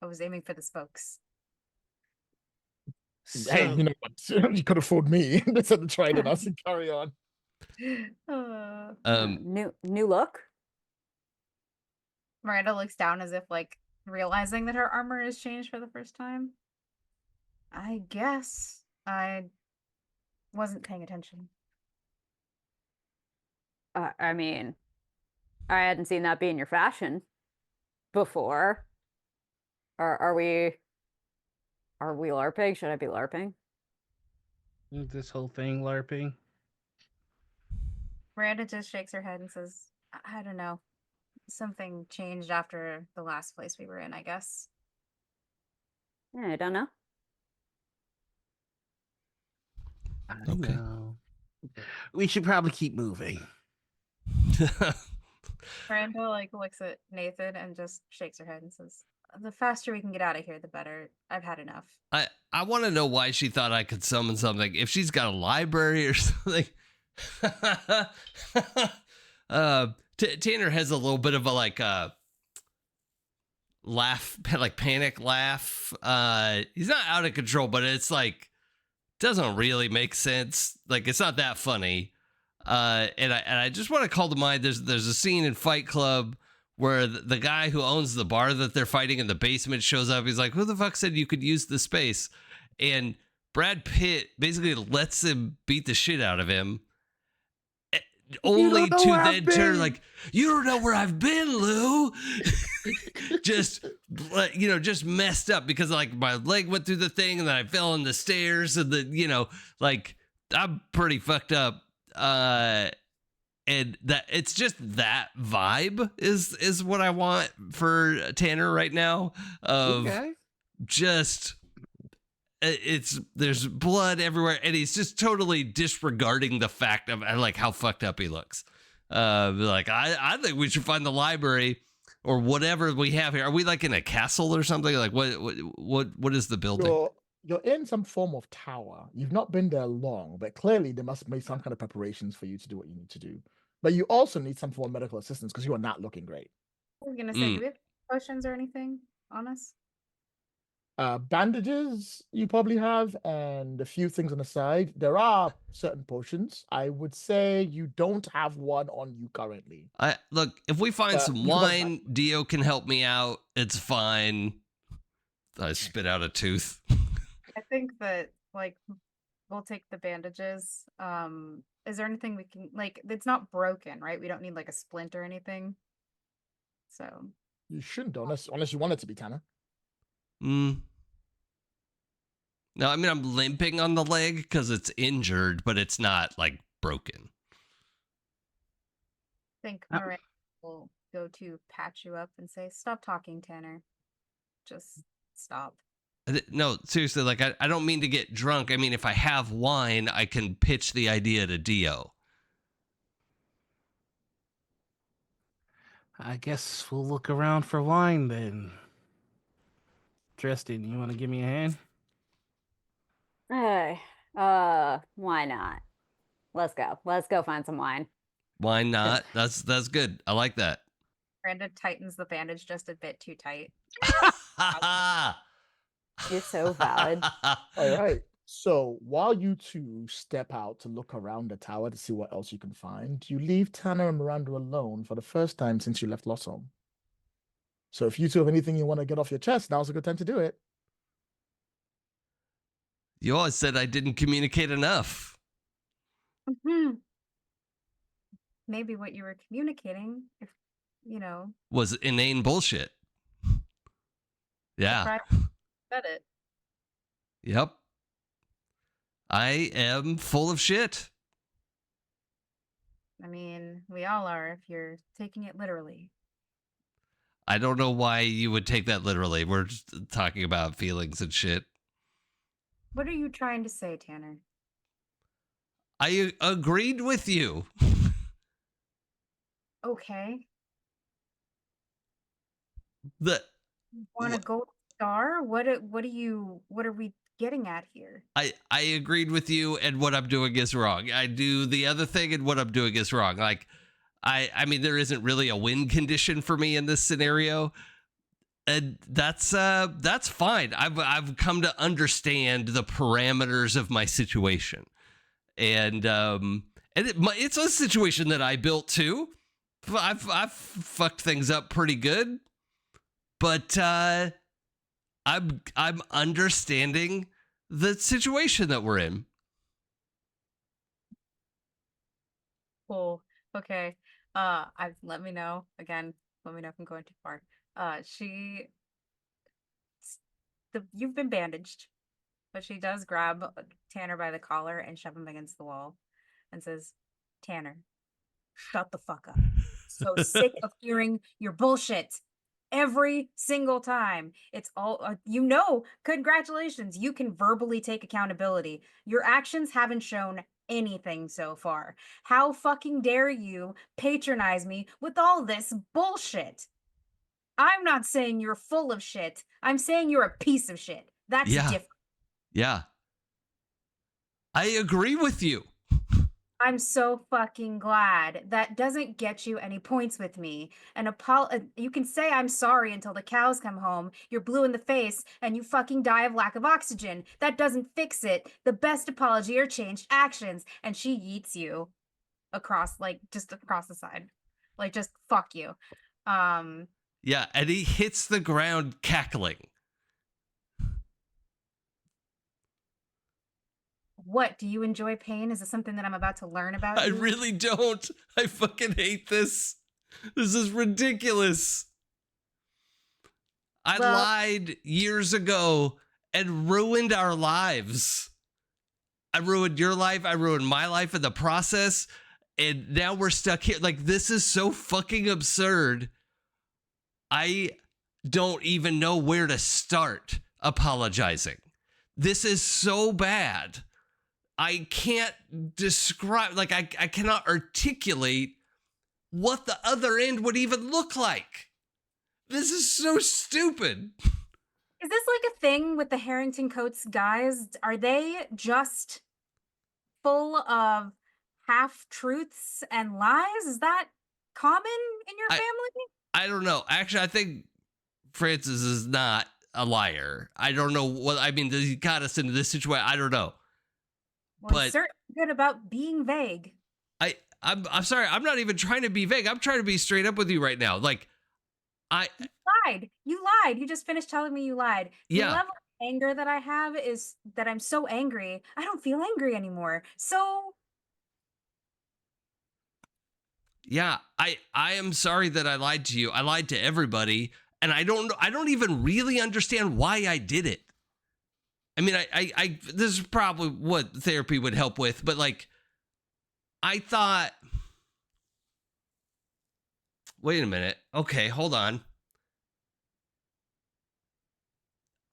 was aiming for the spokes. Hey, So- you know what? You could have fooled me. They said the trident. I said carry on. New look. Miranda looks down as if like realizing that her armor has changed for the first time. I guess I wasn't paying attention. I mean, I hadn't seen that be in your fashion before. Are we LARPing? Should I be LARPing? This whole thing LARPing. Miranda just shakes her head and says, I don't know. Something changed after the last place we were in, I guess. Yeah, I don't know. I Okay. know. We should probably keep moving. Miranda like looks at Nathan and just shakes her head and says, the faster we can get out of here, the better. I've had enough. I want to know why she thought I could summon something. If she's got a library or something. Tanner has a little bit of a like laugh, like panic laugh. He's not out of control, but it's like doesn't really make sense. Like it's not that funny. And I just want to call to mind there's a scene in Fight Club where the guy who owns the bar that they're fighting in the basement shows up. He's like, who the fuck said you could use the space? And Brad Pitt basically lets him beat the shit out of him. Only to then turn like, you don't know where I've been, Lou. just messed up because like my leg went through the thing and then I fell on the stairs and like I'm pretty fucked up. And that it's just that vibe is what I want for Tanner right now. Of just there's blood everywhere, and he's just totally disregarding the fact of like how fucked up he looks. Like I think we should find the library or whatever we have here. Are we like in a castle or something? Like what is the building? You're in some form of tower. You've not been there long, but clearly they must have made some kind of preparations for you to do what you need to do. But you also need some form of medical assistance because you are not looking great. I was gonna say, do we have potions or anything on us? Bandages you probably have, and a few things on the side. There are certain potions. I would say you don't have one on you currently. Look, if we find some you can wine, Dio can help me out. It's fine. I spit out a tooth. I think that like we'll take the bandages. Is there anything we can like? It's not broken, right? We don't need like a splint or anything. So You shouldn't, unless you want it to be, Tanner. No, I mean I'm limping on the leg because it's injured, but it's not like broken. I think Miranda will go to patch you up and say, "Stop talking, Tanner. Just stop." No, seriously, like I don't mean to get drunk. I mean, if I have wine, I can pitch the idea to Dio. I guess we'll look around for wine then. Tristan, you want to give me a hand? Hey, why not? Let's go. Let's go find some wine. Why not? That's good. I like that. Miranda tightens the bandage just a bit too tight. You're so valid. All right. So while you two step out to look around the tower to see what else you can find, you leave Tanner and Miranda alone for the first time since you left Lost Home. So if you two have anything you want to get off your chest, now's a good time to do it. You always said I didn't communicate enough. Mhm. Maybe what you were communicating, if you know, Was inane bullshit. Yeah. surprised said it. Yep. I am full of shit. I mean, we all are if you're taking it literally. I don't know why you would take that literally. We're just talking about feelings and shit. What are you trying to say, Tanner? I agreed with you. Okay. The Want a gold star? What are we getting at here? I agreed with you, and what I'm doing is wrong. I do the other thing, and what I'm doing is wrong. Like, I mean, there isn't really a win condition for me in this scenario, and that's fine. I've come to understand the parameters of my situation, and it's a situation that I built too. I've fucked things up pretty good, but I'm understanding the situation that we're in. Cool. Okay. Let me know again. Let me know if I'm going too far. You've been bandaged, but she does grab Tanner by the collar and shove him against the wall, and says, "Tanner, shut the fuck up. So sick of hearing your bullshit every single time. It's all, congratulations. You can verbally take accountability. Your actions haven't shown anything so far. How fucking dare you patronize me with all this bullshit? I'm not saying you're full of shit. I'm saying you're a piece of shit. That's different. Yeah. I agree with you. I'm so fucking glad. That doesn't get you any points with me. And you can say I'm sorry until the cows come home. You're blue in the face and you fucking die of lack of oxygen. That doesn't fix it. The best apology are changed actions. And she yeets you just across the side. Like, just fuck you. Yeah, and he hits the ground cackling. What, do you enjoy pain? Is this something that I'm about to learn about? I really don't. I fucking hate this. This is ridiculous. I lied years ago and ruined our lives. I ruined your life. I ruined my life in the process. And now we're stuck here. Like, this is so fucking absurd. I don't even know where to start apologizing. This is so bad. I can't describe, like, I cannot articulate what the other end would even look like. This is so stupid. Is this like a thing with the Harrington-Coates guys? Are they just full of half-truths and lies? Is that common in your family? I don't know. Actually, I think Francis is not a liar. I don't know what, I mean, he got us into this situation. I don't know. Well, he's certainly good about being vague. I'm sorry. I'm not even trying to be vague. I'm trying to be straight up with you right now. Like, You lied. You just finished telling me you lied. The level of anger that I have is that I'm so angry. I don't feel angry anymore. So yeah, I am sorry that I lied to you. I lied to everybody, and I don't even really understand why I did it. I mean, I this is probably what therapy would help with, but like, I thought, wait a minute. Okay, hold on.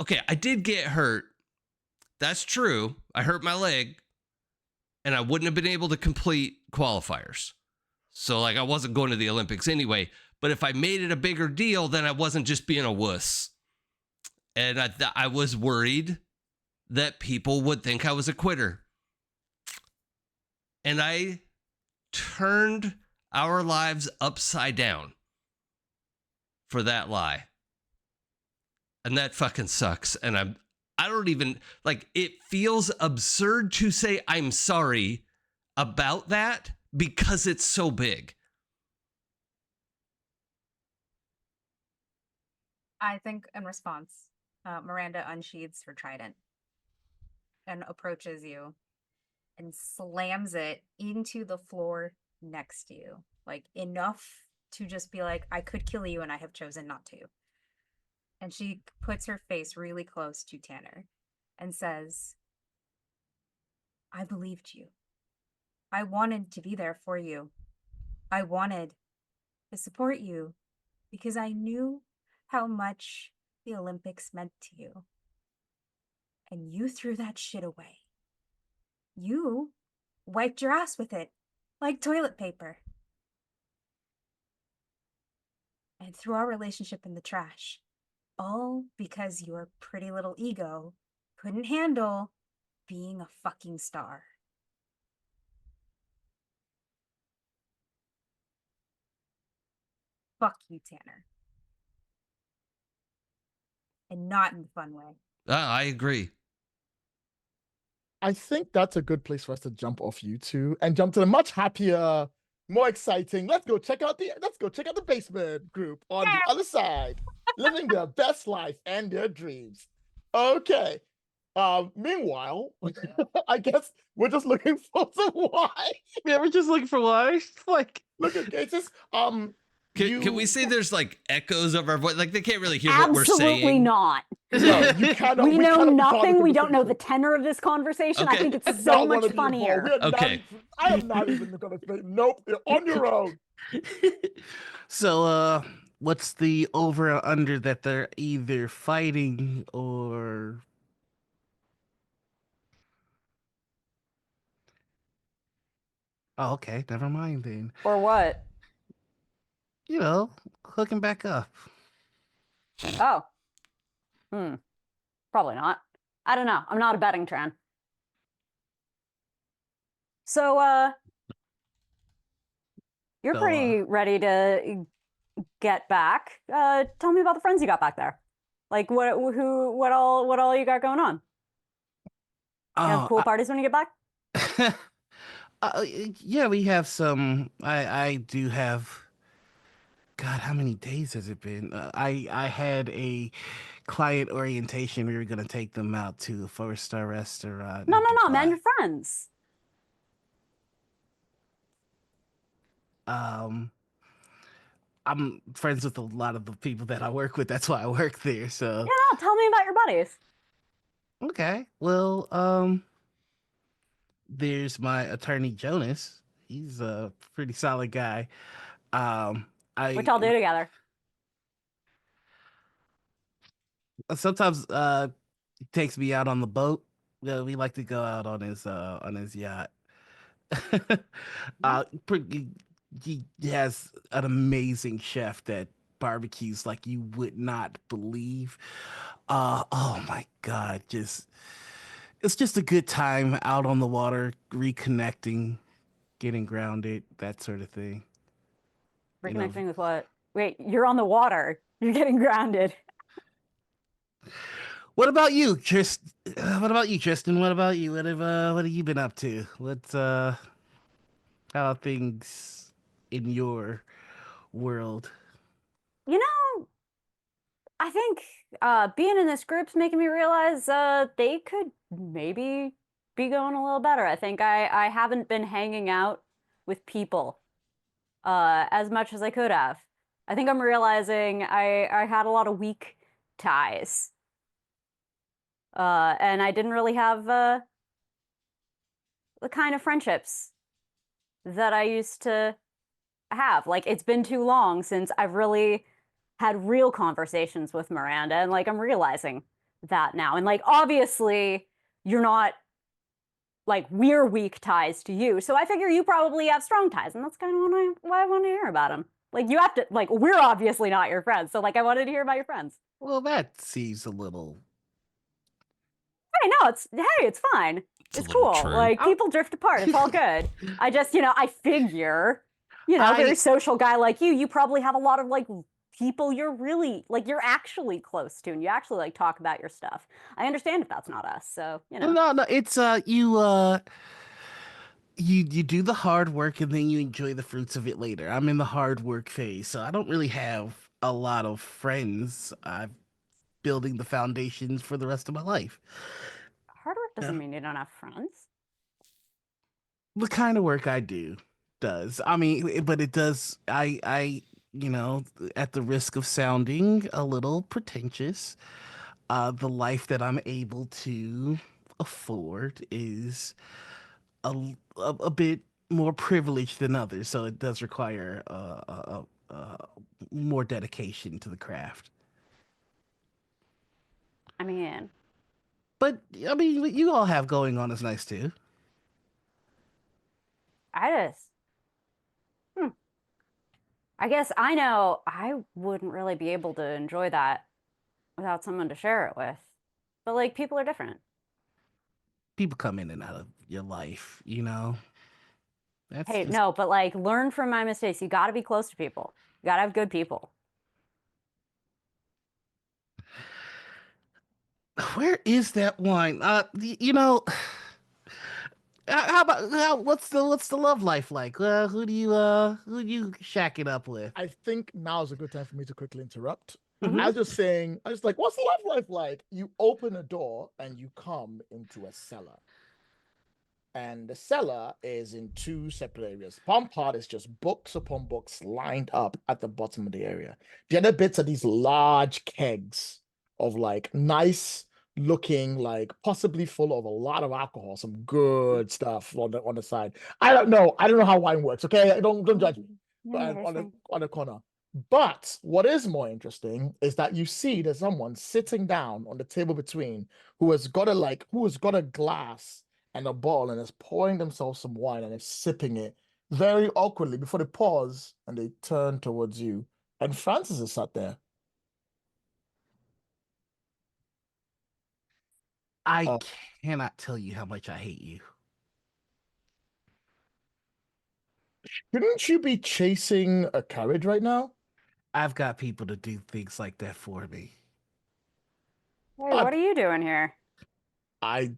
Okay, I did get hurt. That's true. I hurt my leg, and I wouldn't have been able to complete qualifiers. So, like, I wasn't going to the Olympics anyway. But if I made it a bigger deal, then I wasn't just being a wuss. And I was worried that people would think I was a quitter. And I turned our lives upside down for that lie. And that fucking sucks. And I don't even like it feels absurd to say I'm sorry about that because it's so big. I think in response, Miranda unsheathes her trident and approaches you and slams it into the floor next to you, like enough to just be like, I could kill you and I have chosen not to. And she puts her face really close to Tanner and says, I believed you. I wanted to be there for you. I wanted to support you because I knew how much the Olympics meant to you. And you threw that shit away. You wiped your ass with it like toilet paper. And threw our relationship in the trash. All because your pretty little ego couldn't handle being a fucking star. Fuck you, Tanner. And not in the fun way. I agree. I think that's a good place for us to jump off you two and jump to the much happier, more exciting. Let's go check out the basement group on the other side, living their best life and their dreams. Okay. Meanwhile, I guess we're just looking for some why. Yeah, we're just looking for why. Like, Look at cases. Can we say there's like echoes of our voice? Like they can't really hear what we're Absolutely saying. not. No, you cannot. We know cannot be nothing. bothered We with don't know the this. tenor of this conversation. I Okay. think it's I so don't wanna much be involved. funnier. We are not Okay. even- I am not even gonna say nope. You're on your own. so, what's the over or under that they're either fighting or? Oh, okay. Never mind then. Or what? You know, hooking back up. Oh. Probably not. I don't know. I'm not a betting tran. So, you're So, pretty ready to get back. Tell me about the friends you got back there. Like what all you got going on? You have pool parties when you get back? Yeah, we have some. I do have. God, how many days has it been? I had a client orientation. We were gonna take them out to a 4-star restaurant. No, in man, Dubai. your friends. I'm friends with a lot of the people that I work with. That's why I work there. So Yeah, no, tell me about your buddies. okay, well, there's my attorney Jonas. He's a pretty solid guy. What y'all do together? Sometimes he takes me out on the boat. We like to go out on his yacht. He has an amazing chef that barbecues like you would not believe. Oh my God, it's just a good time out on the water, reconnecting, getting grounded, that sort of thing. You know. Reconnecting with what? Wait, you're on the water. You're getting grounded. What about you, Tristan? What about you, Tristan? What about you? What have you been up to? How are things in your world? You know, I think being in this group's making me realize they could maybe be going a little better. I think I haven't been hanging out with people as much as I could have. I think I'm realizing I had a lot of weak ties. And I didn't really have the kind of friendships that I used to have. Like, it's been too long since I've really had real conversations with Miranda, and like I'm realizing that now. And like obviously you're not like we're weak ties to you, so I figure you probably have strong ties, and that's kind of why I want to hear about them. Like you have to like we're obviously not your friends, so like I wanted to hear about your friends. Well, that seems a little. Hey, no, it's fine. It's a little cool. true. Like people drift apart. It's all good. I just, I figure, very social guy like you probably have a lot of like people you're really like you're actually close to and you actually like talk about your stuff. I understand if that's not us, so you know. No, it's you do the hard work and then you enjoy the fruits of it later. I'm in the hard work phase, so I don't really have a lot of friends. I'm building the foundations for the rest of my life. Hard work doesn't Yeah. mean you don't have friends. The kind of work I do does. I mean, but it does. You know, at the risk of sounding a little pretentious, the life that I'm able to afford is a bit more privileged than others, so it does require more dedication to the craft. I mean, But I mean, what you all have going on is nice too. I guess I know I wouldn't really be able to enjoy that without someone to share it with. But like people are different. People come in and out of your life, you know. That's Hey, just... no, but like learn from my mistakes. You got to be close to people. You got to have good people. Where is that wine? You know, how about what's the love life like? Who do you shack it up with? I think now is a good time for me to quickly interrupt. Mhm. I was like, what's the love life like? You open a door and you come into a cellar. And the cellar is in two separate areas. One part is just books upon books lined up at the bottom of the area. The other bits are these large kegs of like nice looking, like possibly full of a lot of alcohol, some good stuff on the side. I don't know. I don't know how wine works. Okay, don't judge me. Yeah, that's on fine. the corner. But what is more interesting is that you see there's someone sitting down on the table between who has got a glass and a bottle and is pouring themselves some wine and is sipping it very awkwardly before they pause and they turn towards you. And Francis is sat there. I Uh, cannot tell you how much I hate you. Shouldn't you be chasing a carriage right now? I've got people to do things like that for me. Hey, what are you doing here? I,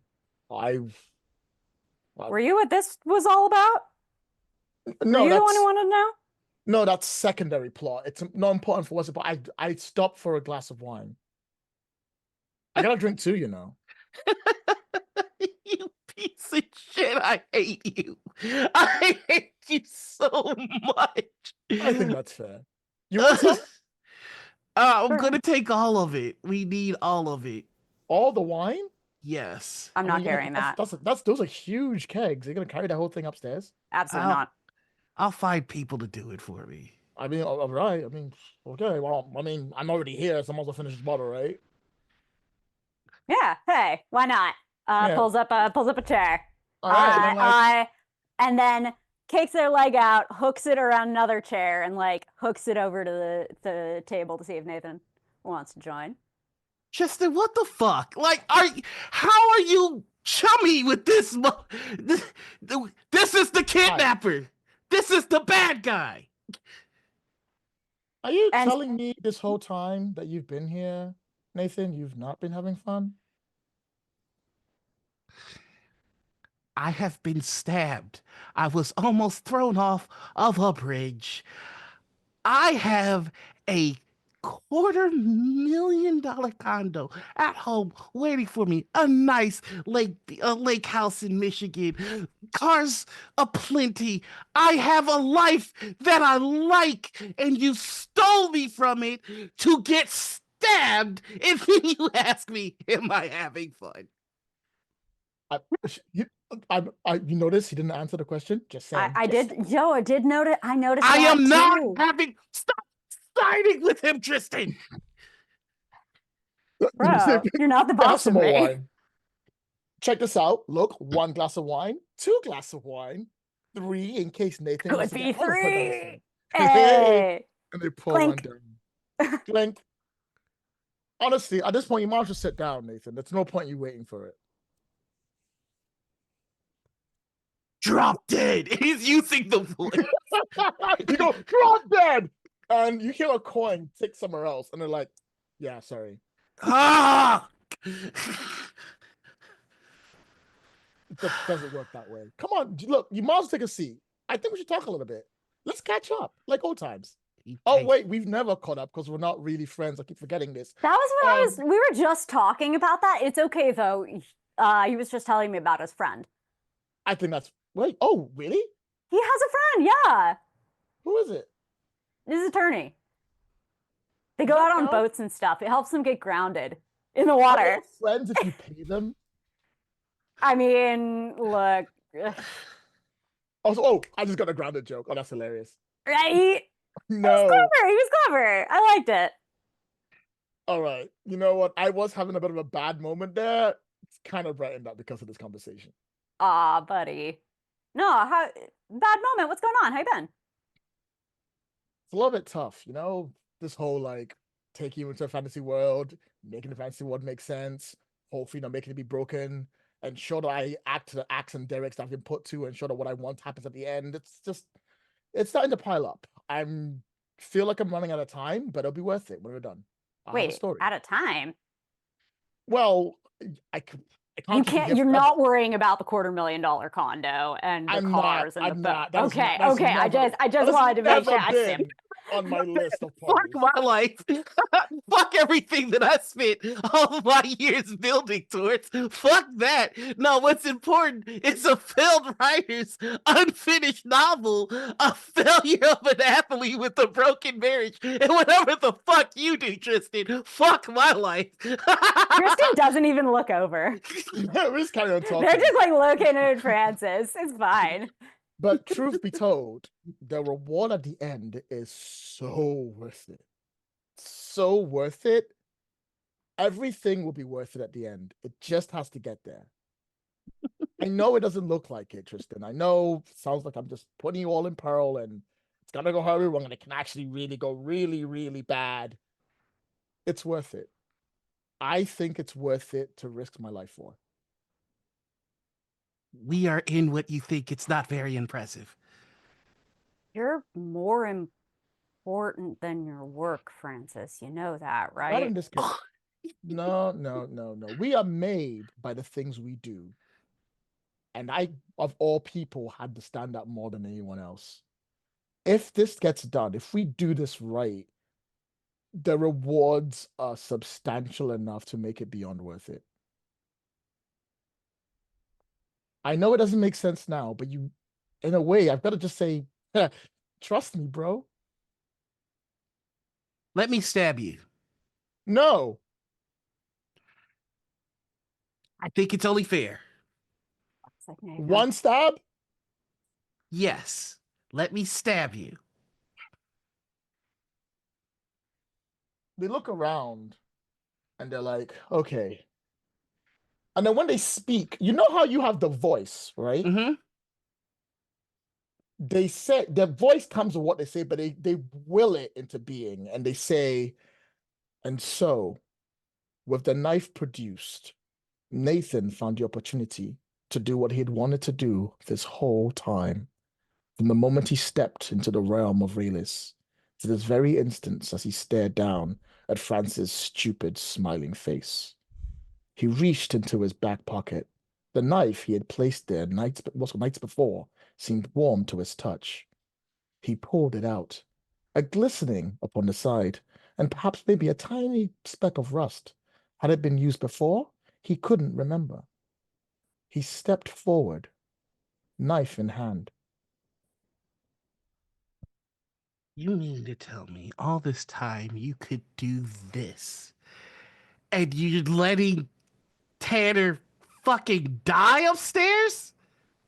I've. Were you what this was all about? Were No, you the one that's who wanted to know? no, that's secondary plot. It's not important for what's about. I stopped for a glass of wine. I got a drink too, you know. You piece of shit! I hate you. I hate you so much. I think that's fair. You want some? I'm gonna take all of it. We need all of it. All the wine? Yes. I'm I not mean, you're carrying gonna- that. that's those are huge kegs. You're gonna carry that whole thing upstairs? Absolutely not. I'll find people to do it for me. I mean, all right. I mean, okay. Well, I mean, I'm already here, so I might as well finish this bottle, right? Yeah. Hey, why not? Yeah. Pulls up a chair. All right. And then, like, And then kicks their leg out, hooks it around another chair, and like hooks it over to the table to see if Nathan wants to join. Tristan, what the fuck? Like, how are you chummy with this? This is the kidnapper. This is the bad guy. are you And- telling me this whole time that you've been here, Nathan, you've not been having fun? I have been stabbed. I was almost thrown off of a bridge. I have a $250,000 condo at home waiting for me. A nice lake house in Michigan. Cars aplenty. I have a life that I like, and you stole me from it to get stabbed. And then you ask me, am I having fun? You notice he didn't answer the question? Just saying. I did. Joe, I did notice. I noticed. I that am not too. having. Stop siding with him, Tristan. Bro, you're not the Have boss some of more me. wine. Check this out. Look, 1 glass of wine, 2 glasses of wine, 3 in case Nathan Could wants to be get other 3. production. Hey. And they pour one Clink. down. Clink. Honestly, at this point, you might as well sit down, Nathan. There's no point in you waiting for it. Drop dead. He's using the voice. You go, drop dead. And you hear a coin tick somewhere else, and they're like, "Yeah, sorry." Ah! It doesn't work that way. Come on, look, you might as well take a seat. I think we should talk a little bit. Let's catch up, like old times. Oh, wait, we've never caught up because we're not really friends. I keep forgetting this. That was what we were just talking about that. It's okay, though. He was just telling me about his friend. I think that's, wait, oh, really? He has a friend, yeah. Who is it? His attorney. They go out on boats and stuff. It helps them get grounded in the water. Are they friends if you pay them? I mean, look. Oh, I just got a grounded joke. Oh, that's hilarious. Right? No. He was clever. I liked it. All right. You know what? I was having a bit of a bad moment there. It's kind of brightened up because of this conversation. Aw, buddy. No, bad moment. What's going on? How you been? It's a little bit tough, you know? This whole, like, taking you into a fantasy world, making the fantasy world make sense, hopefully not making it be broken, and sure that I act to the acts and directs that I've been put to, and sure that what I want happens at the end. It's starting to pile up. Feel like I'm running out of time, but it'll be worth it when we're done. I'll have a Wait, story. out of time? Well, I can't. You're not worrying about the $250,000 condo and the cars and the boat. Okay. I just wanted to make sure I see. On my list of Fuck parties. my life. Fuck everything that I spent all my years building towards. Fuck that. No, what's important is a failed writer's unfinished novel, a failure of an athlete with a broken marriage, and whatever the fuck you do, Tristan. Fuck my life. Tristan doesn't even look over. We're just kind of talking. They're just like looking at Francis. It's fine. But truth be told, the reward at the end is so worth it. So worth it. Everything will be worth it at the end. It just has to get there. I know it doesn't look like it, Tristan. I know it sounds like I'm just putting you all in peril and it's gonna go horribly wrong and it can actually really go really, really bad. It's worth it. I think it's worth it to risk my life for. We are in what you think. It's not very impressive. You're more important than your work, Francis. You know that, right? Not in this case. No. We are made by the things we do. And I, of all people, had to stand up more than anyone else. If this gets done, if we do this right, the rewards are substantial enough to make it beyond worth it. I know it doesn't make sense now, but in a way, I've got to just say, trust me, bro. Let me stab you. No. I think it's only fair. One stab? Yes. Let me stab you. They look around and they're like, okay. And then when they speak, you know how you have the voice, right? Mm-hmm. They say their voice comes with what they say, but they will it into being. And they say, and so, with the knife produced, Nathan found the opportunity to do what he had wanted to do this whole time. From the moment he stepped into the realm of Raelis, to this very instance as he stared down at Francis' stupid, smiling face. He reached into his back pocket. The knife he had placed there nights before seemed warm to his touch. He pulled it out, a glistening upon the side, and perhaps maybe a tiny speck of rust. Had it been used before? He couldn't remember. He stepped forward, knife in hand. You mean to tell me all this time you could do this? And you're letting Tanner fucking die upstairs?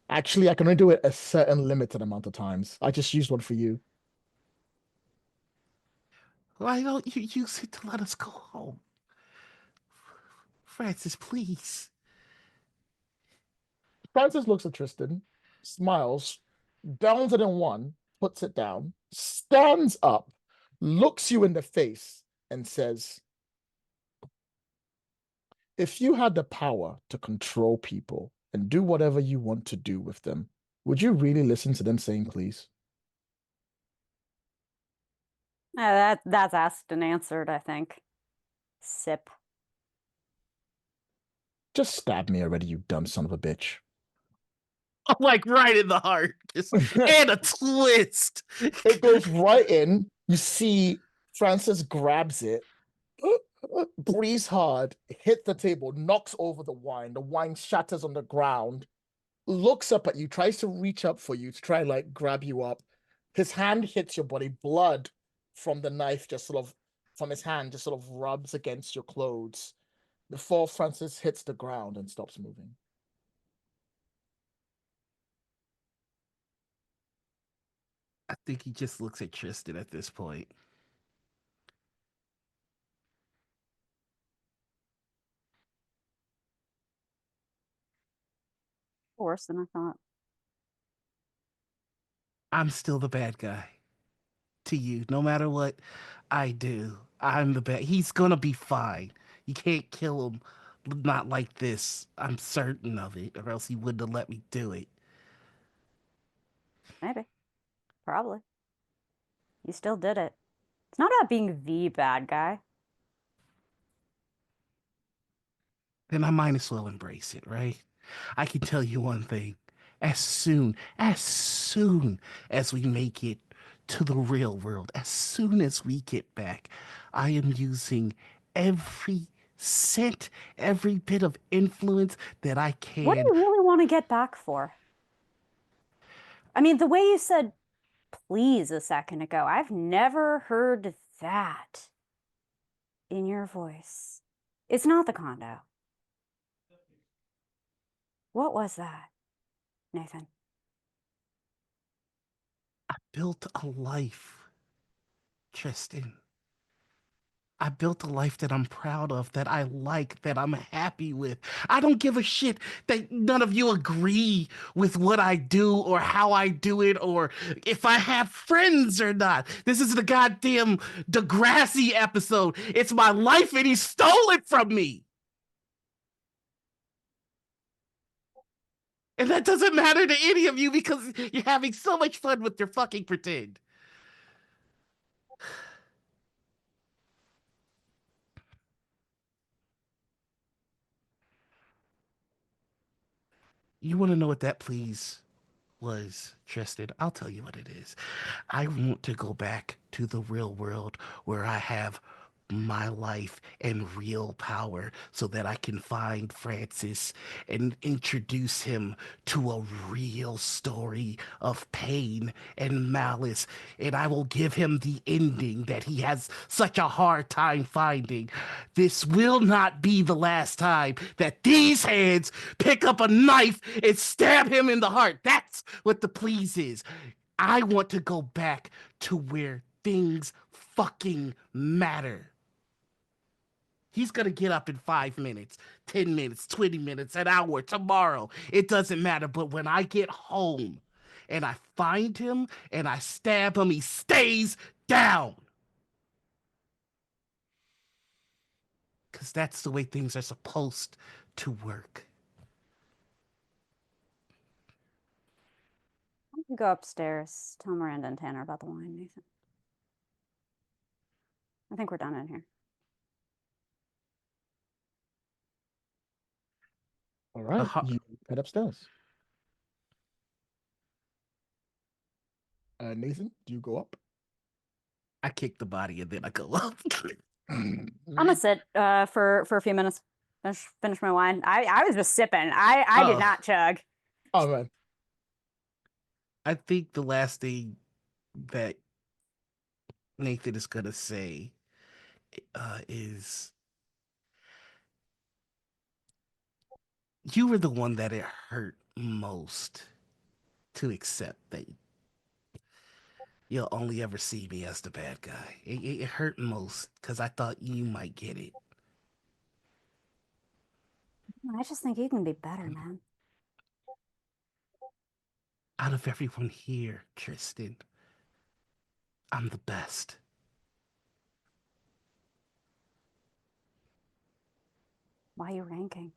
Actually, I can only do it a certain limited amount of times. I just used one for you. Why don't you use it to let us go home? Francis, please. Francis looks at Tristan, smiles, downs it in one, puts it down, stands up, looks you in the face, and says, if you had the power to control people and do whatever you want to do with them, would you really listen to them saying please? That's asked and answered, I think. Sip. Just stab me already, you dumb son of a bitch. Like right in the heart. And a twist. It goes right in. You see Francis grabs it, breathes hard, hits the table, knocks over the wine. The wine shatters on the ground, looks up at you, tries to reach up for you to try and like grab you up. His hand hits your body. Blood from the knife just sort of from his hand just sort of rubs against your clothes before Francis hits the ground and stops moving. I think he just looks at Tristan at this point. Worse than I thought. I'm still the bad guy. To you, no matter what I do, I'm the bad. He's gonna be fine. You can't kill him. Not like this. I'm certain of it, or else he wouldn't have let me do it. Maybe. Probably. You still did it. It's not about being the bad guy. Then I might as well embrace it, right? I can tell you one thing. As soon as we make it to the real world, as soon as we get back, I am using every cent, every bit of influence that I can. What do you really want to get back for? I mean, the way you said please a second ago, I've never heard that in your voice. It's not the condo. What was that, Nathan? I built a life, Tristan. I built a life that I'm proud of, that I like, that I'm happy with. I don't give a shit that none of you agree with what I do or how I do it or if I have friends or not. This is the goddamn Degrassi episode. It's my life and he stole it from me. And that doesn't matter to any of you because you're having so much fun with your fucking pretend. You want to know what that please was, Tristan? I'll tell you what it is. I want to go back to the real world where I have my life and real power so that I can find Francis and introduce him to a real story of pain and malice. And I will give him the ending that he has such a hard time finding. This will not be the last time that these hands pick up a knife and stab him in the heart. That's what the please is. I want to go back to where things fucking matter. He's going to get up in 5 minutes, 10 minutes, 20 minutes, an hour, tomorrow. It doesn't matter. But when I get home and I find him and I stab him, he stays down. Because that's the way things are supposed to work. Why don't you go upstairs, tell Miranda and Tanner about the wine, Nathan? I think we're done in here. All right, you head upstairs. Nathan, do you go up? I kick the body and then I go up. I'm gonna sit for a few minutes. Finish my wine. I was just sipping. I did not chug. Oh man. I think the last thing that Nathan is gonna say is you were the one that it hurt most to accept that you'll only ever see me as the bad guy. It hurt most because I thought you might get it. I just think you can be better, man. Out of everyone here, Tristan, I'm the best. Why are you ranking?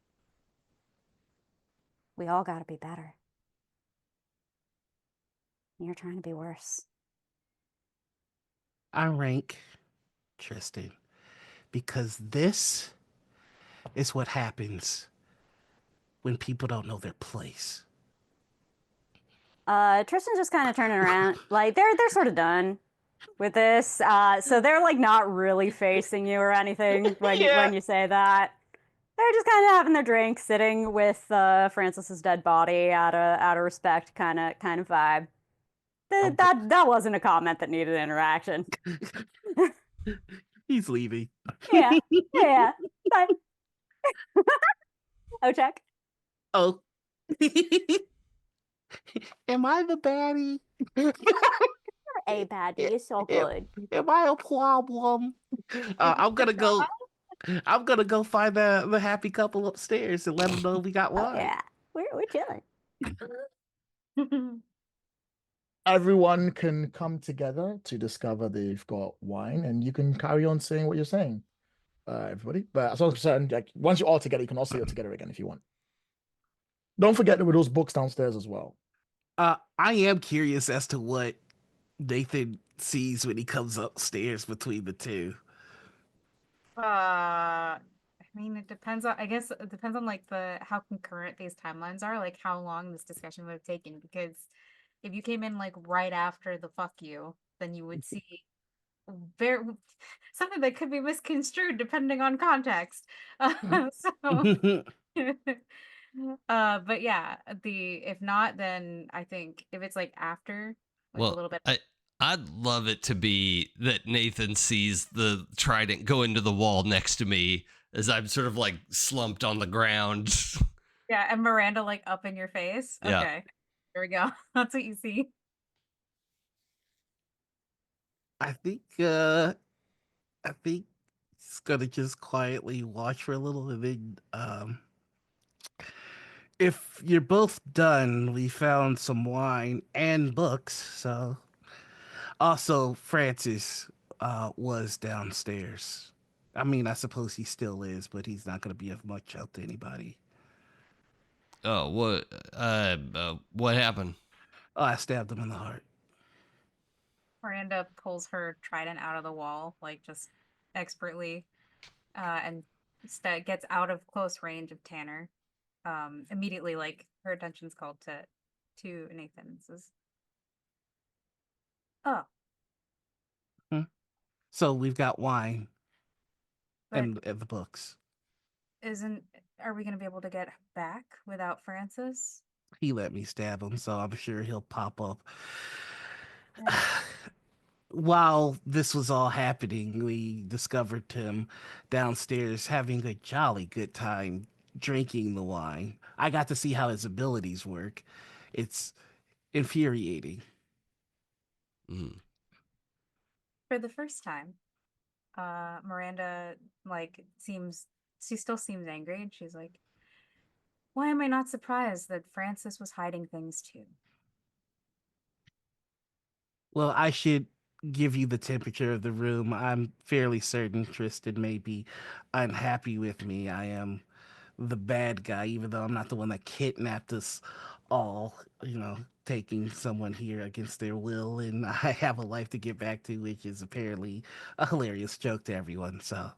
We all gotta be better. You're trying to be worse. I rank Tristan because this is what happens when people don't know their place. Tristan's just kind of turning around. Like they're sort of done with this. So they're like not really facing you or anything when you say that. They're just kind of having their drink, sitting with Francis's dead body out of respect kind of vibe. That wasn't a comment that needed interaction. He's leaving. Yeah. Bye. Oh, check. Oh. Am I the baddie? You're a baddie. You're so good. Am I a problem? I'm gonna go find the happy couple upstairs and let them know we got wine. Yeah, we're chilling. Everyone can come together to discover they've got wine, and you can carry on saying what you're saying, everybody. But as long as certain, like once you're all together, you can all say it together again if you want. Don't forget there were those books downstairs as well. I am curious as to what Nathan sees when he comes upstairs between the two. I mean, it depends on, I guess it depends on like how concurrent these timelines are, like how long this discussion would have taken. Because if you came in like right after the fuck you, then you would see very something that could be misconstrued depending on context. So, but yeah, if not, then I think if it's like after, like a little bit. I'd love it to be that Nathan sees the trident go into the wall next to me as I'm sort of like slumped on the ground. Yeah, and Miranda like up in your face. Yeah. Okay, there we go. That's what you see. I think he's gonna just quietly watch for a little, and then if you're both done, we found some wine and books. So also Francis was downstairs. I mean, I suppose he still is, but he's not gonna be of much help to anybody. Oh, what happened? Oh, I stabbed him in the heart. Miranda pulls her trident out of the wall, like just expertly, and gets out of close range of Tanner. Immediately, like her attention's called to Nathan. Says, "Oh, So we've got wine but and the books. are we gonna be able to get back without Francis?" He let me stab him, so I'm sure he'll pop up. While this was all happening, we discovered him downstairs having a jolly good time drinking the wine. I got to see how his abilities work. It's infuriating. Mm. For the first time, Miranda she still seems angry, and she's like, "Why am I not surprised that Francis was hiding things too?" Well, I should give you the temperature of the room. I'm fairly certain Tristan may be unhappy with me. I am the bad guy, even though I'm not the one that kidnapped us all, taking someone here against their will. And I have a life to get back to, which is apparently a hilarious joke to everyone. So,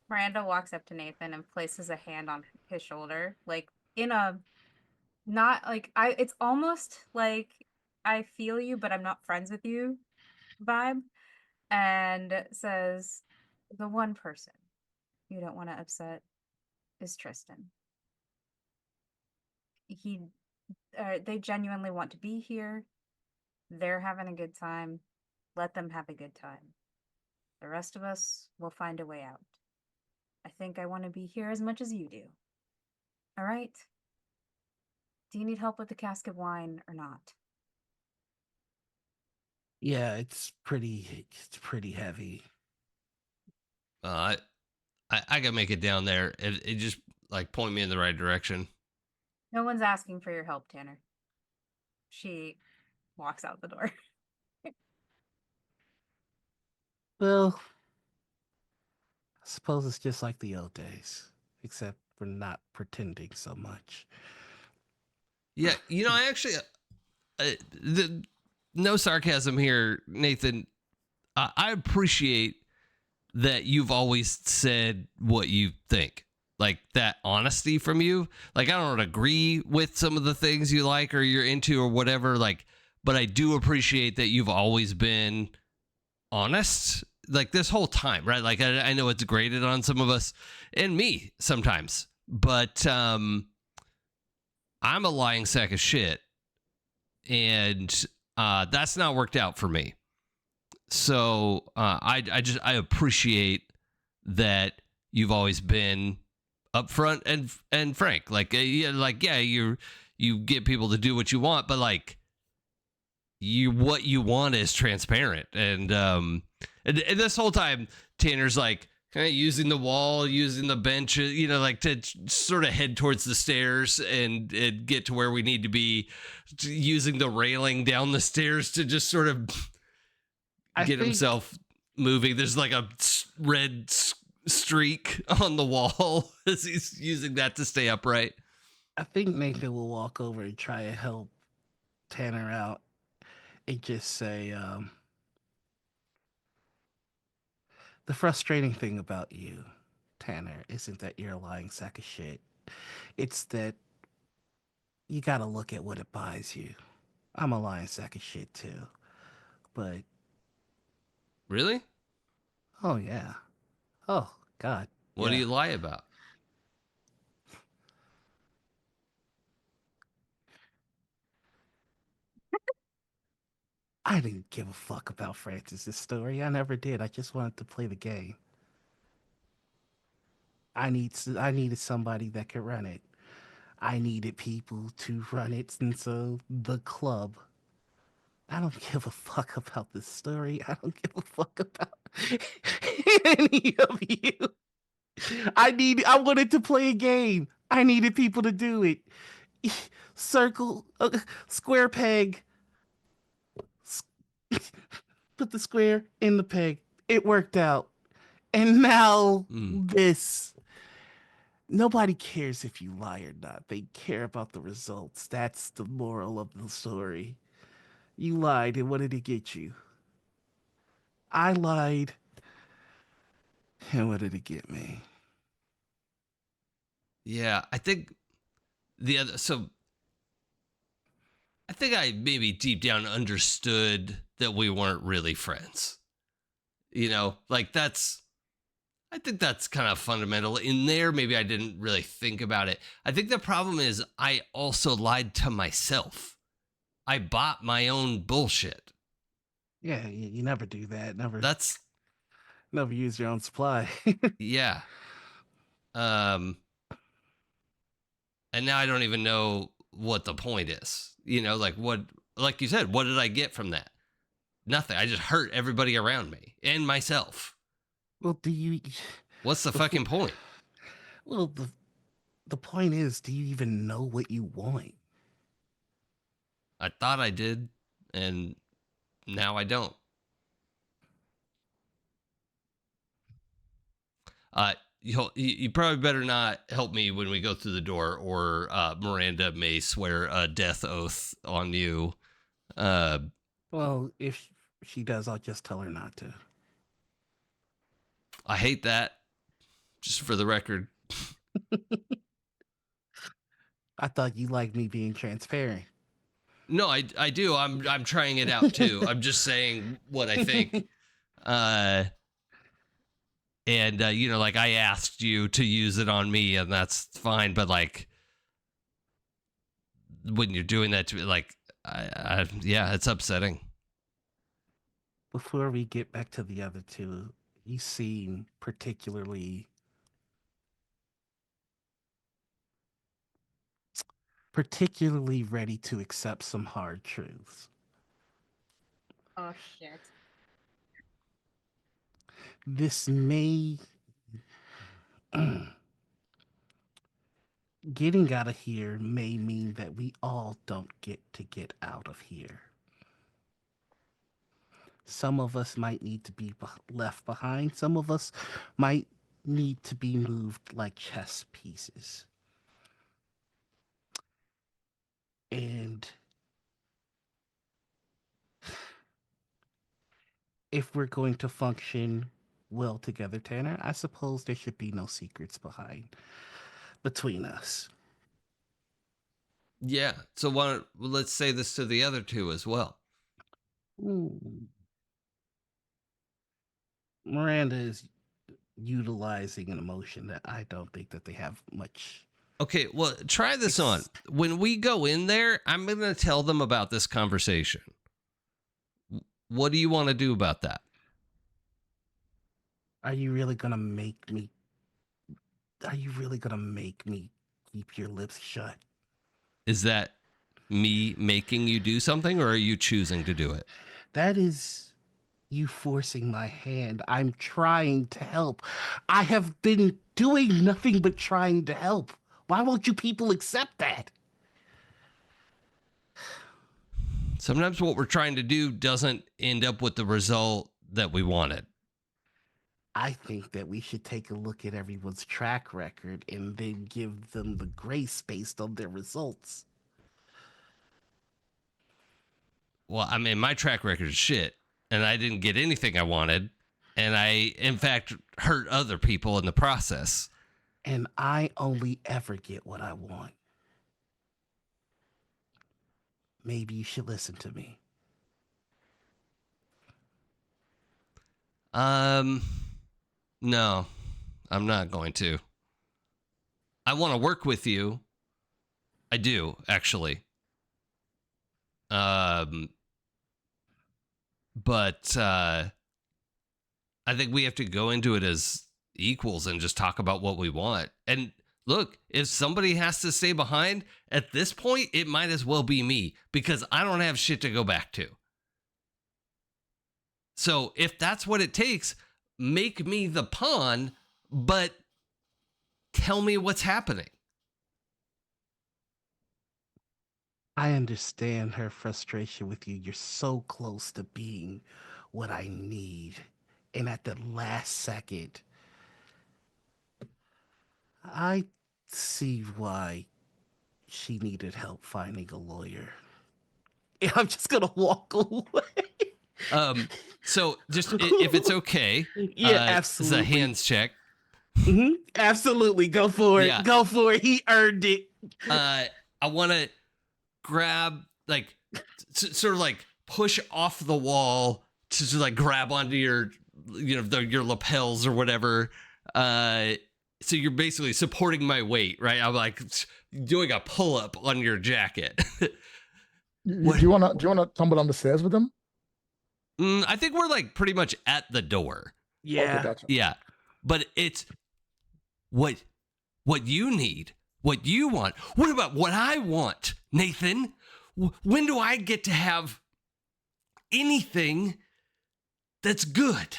Miranda walks up to Nathan and places a hand on his shoulder, like in a not like it's almost like I feel you, but I'm not friends with you vibe, and says, "The one person you don't want to upset is Tristan. They genuinely want to be here. They're having a good time. Let them have a good time. The rest of us will find a way out. I think I want to be here as much as you do. All right? Do you need help with the cask of wine or not?" yeah, it's pretty heavy. I can make it down there. It just like point me in the right direction. No one's asking for your help, Tanner. She walks out the door. Well, I suppose it's just like the old days, except for not pretending so much. Yeah, I actually, no sarcasm here, Nathan. I appreciate that you've always said what you think. Like that honesty from you. Like I don't agree with some of the things you like or you're into or whatever. Like, but I do appreciate that you've always been honest. Like this whole time, right? Like I know it's graded on some of us and me sometimes, but I'm a lying sack of shit, and that's not worked out for me. So I appreciate that you've always been upfront and frank. Like you get people to do what you want, but like what you want is transparent. And this whole time Tanner's like kind of using the wall, using the bench, like to sort of head towards the stairs and get to where we need to be, using the railing down the stairs to just sort of get himself moving. There's like a red streak on the wall as he's using that to stay upright. I think Nathan will walk over and try to help Tanner out and just say, the frustrating thing about you, Tanner, isn't that you're a lying sack of shit. It's that you gotta look at what it buys you. I'm a lying sack of shit too. But Really? oh yeah. Oh God. What do you lie about? I didn't give a fuck about Francis's story. I never did. I just wanted to play the game. I needed somebody that could run it. I needed people to run it, and so the club. I don't give a fuck about this story. I don't give a fuck about any of you. I wanted to play a game. I needed people to do it. Circle, square peg. Put the square in the peg. It worked out. And now this. Nobody cares if you lie or not. They care about the results. That's the moral of the story. You lied, and what did it get you? I lied, and what did it get me? Yeah, I think I think I maybe deep down understood that we weren't really friends. Like I think that's kind of fundamental in there. Maybe I didn't really think about it. I think the problem is I also lied to myself. I bought my own bullshit. Yeah, you never do that. Never use your own supply. Yeah. And now I don't even know what the point is. Like you said, what did I get from that? Nothing. I just hurt everybody around me and myself. Well, What's the fucking point? Well, the point is, do you even know what you want? I thought I did, and now I don't. You probably better not help me when we go through the door, or Miranda may swear a death oath on you. Well, if she does, I'll just tell her not to. I hate that. Just for the record. I thought you liked me being transparent. No, I do. I'm trying it out too. I'm just saying what I think. Like I asked you to use it on me, and that's fine. But like, when you're doing that to me, like, yeah, it's upsetting. Before we get back to the other two, you seem particularly ready to accept some hard truths. Oh shit. This may getting out of here may mean that we all don't get to get out of here. Some of us might need to be left behind. Some of us might need to be moved like chess pieces. And if we're going to function well together, Tanner, I suppose there should be no secrets between us. Yeah. So let's say this to the other two as well. Miranda is utilizing an emotion that I don't think that they have much. Okay, well, try this on. When we go in there, I'm going to tell them about this conversation. What do you want to do about that? Are you really gonna make me keep your lips shut? Is that me making you do something, or are you choosing to do it? That is you forcing my hand. I'm trying to help. I have been doing nothing but trying to help. Why won't you people accept that? Sometimes what we're trying to do doesn't end up with the result that we wanted. I think that we should take a look at everyone's track record and then give them the grace based on their results. Well, I mean, my track record is shit, and I didn't get anything I wanted, and I, in fact, hurt other people in the process. And I only ever get what I want. Maybe you should listen to me. No, I'm not going to. I want to work with you. I do, actually. But I think we have to go into it as equals and just talk about what we want. And look, if somebody has to stay behind, at this point, it might as well be me, because I don't have shit to go back to. So if that's what it takes, make me the pawn, but tell me what's happening. I understand her frustration with you. You're so close to being what I need. And at the last second, I see why she needed help finding a lawyer. And I'm just going to walk away. So just if it's okay. Yeah, absolutely. It's a hands check. Mm-hmm. Absolutely. Go for it. Yeah. Go for it. He earned it. I want to grab, like, sort of like push off the wall to just like grab onto your, your lapels or whatever. So you're basically supporting my weight, right? I'm like doing a pull up on your jacket. Do you wanna tumble down the stairs with them? I think we're like pretty much at the door. Yeah. Okay, gotcha. Yeah. But it's what you need, what you want. What about what I want, Nathan? When do I get to have anything that's good?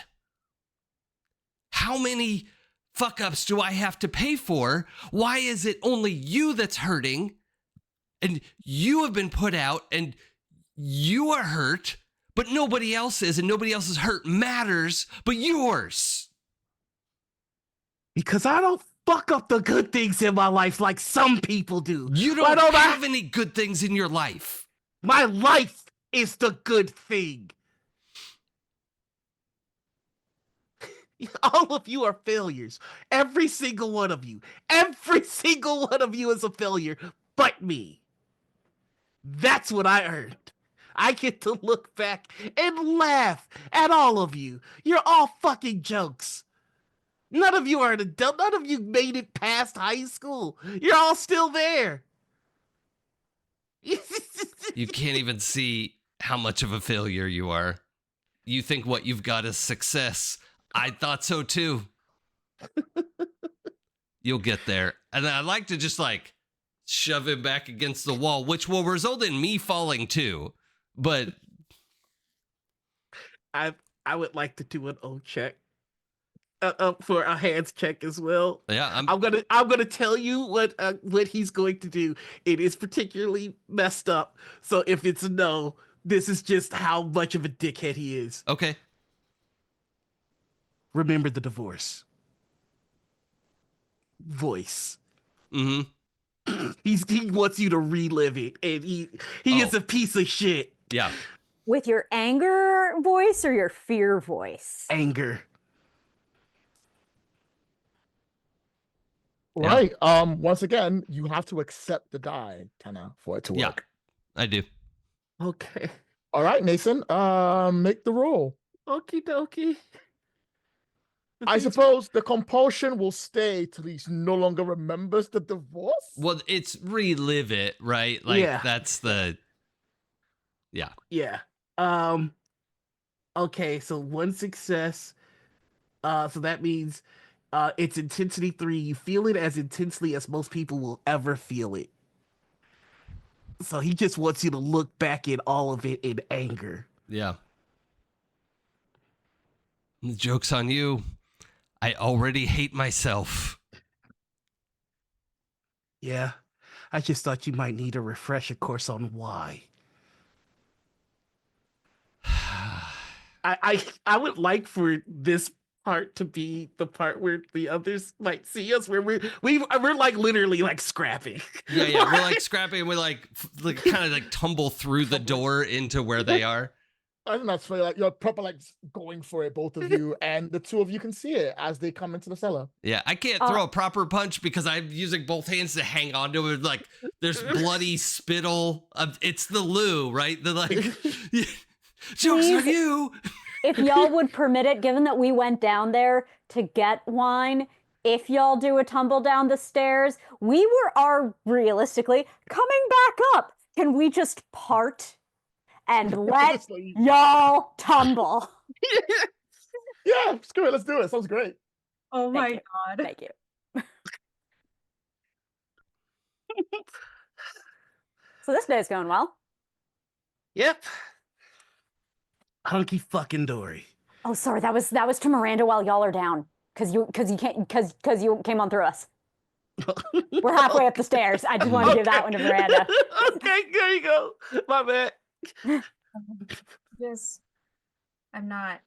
How many fuck ups do I have to pay for? Why is it only you that's hurting? And you have been put out and you are hurt, but nobody else is, and nobody else's hurt matters but yours. Because I don't fuck up the good things in my life like some people do. You don't have any good things in your life. My life is the good thing. All of you are failures. Every single one of you. Every single one of you is a failure, but me. That's what I earned. I get to look back and laugh at all of you. You're all fucking jokes. None of you are an adult. None of you made it past high school. You're all still there. You can't even see how much of a failure you are. You think what you've got is success. I thought so too. You'll get there. And I like to just like shove him back against the wall, which will result in me falling too. But I would like to do an O check. For a hands check as well. yeah, I'm gonna tell you what he's going to do. It is particularly messed up. So if it's a no, this is just how much of a dickhead he is. okay. Remember the divorce. Voice. Mm-hmm. He wants you to relive it, and he is a piece of shit. Yeah. With your anger voice or your fear voice? Anger. Yeah. Right. Once again, you have to accept the die, Tanner, for it to Yeah. work. I do. Okay. All right, Nathan. Make the roll. Okie dokie. I suppose the compulsion will stay till he no longer remembers the divorce. Well, it's relive it, right? Like Yeah. that's the yeah. Yeah. Okay, so one success. So that means it's intensity 3. You feel it as intensely as most people will ever feel it. So he just wants you to look back at all of it in anger. Yeah. The joke's on you. I already hate myself. Yeah. I just thought you might need a refresher course on why. I would like for this part to be the part where the others might see us, where we're like literally like scrapping. Yeah. We're like scrapping and we're like kind of like tumble through the door into where they are. I think that's funny. Like you're proper like going for it, both of you, and the two of you can see it as they come into the cellar. Yeah, I can't throw a proper punch because I'm using both hands to hang on to it. Like there's bloody spittle. It's the loo, right? The like jokes on you. If y'all would permit it, given that we went down there to get wine, if y'all do a tumble down the stairs, we are realistically coming back up. Can we just part and let Honestly, y'all tumble? yeah, screw it. Let's do it. Sounds great. Oh Thank my you. god. Thank you. So this day's going well. Yep. Hunky fucking dory. Oh, sorry, that was to Miranda while y'all are down, because you came on through us. We're halfway up the stairs. I just want to give that one to Miranda. Okay, there you go. My bad. I'm not.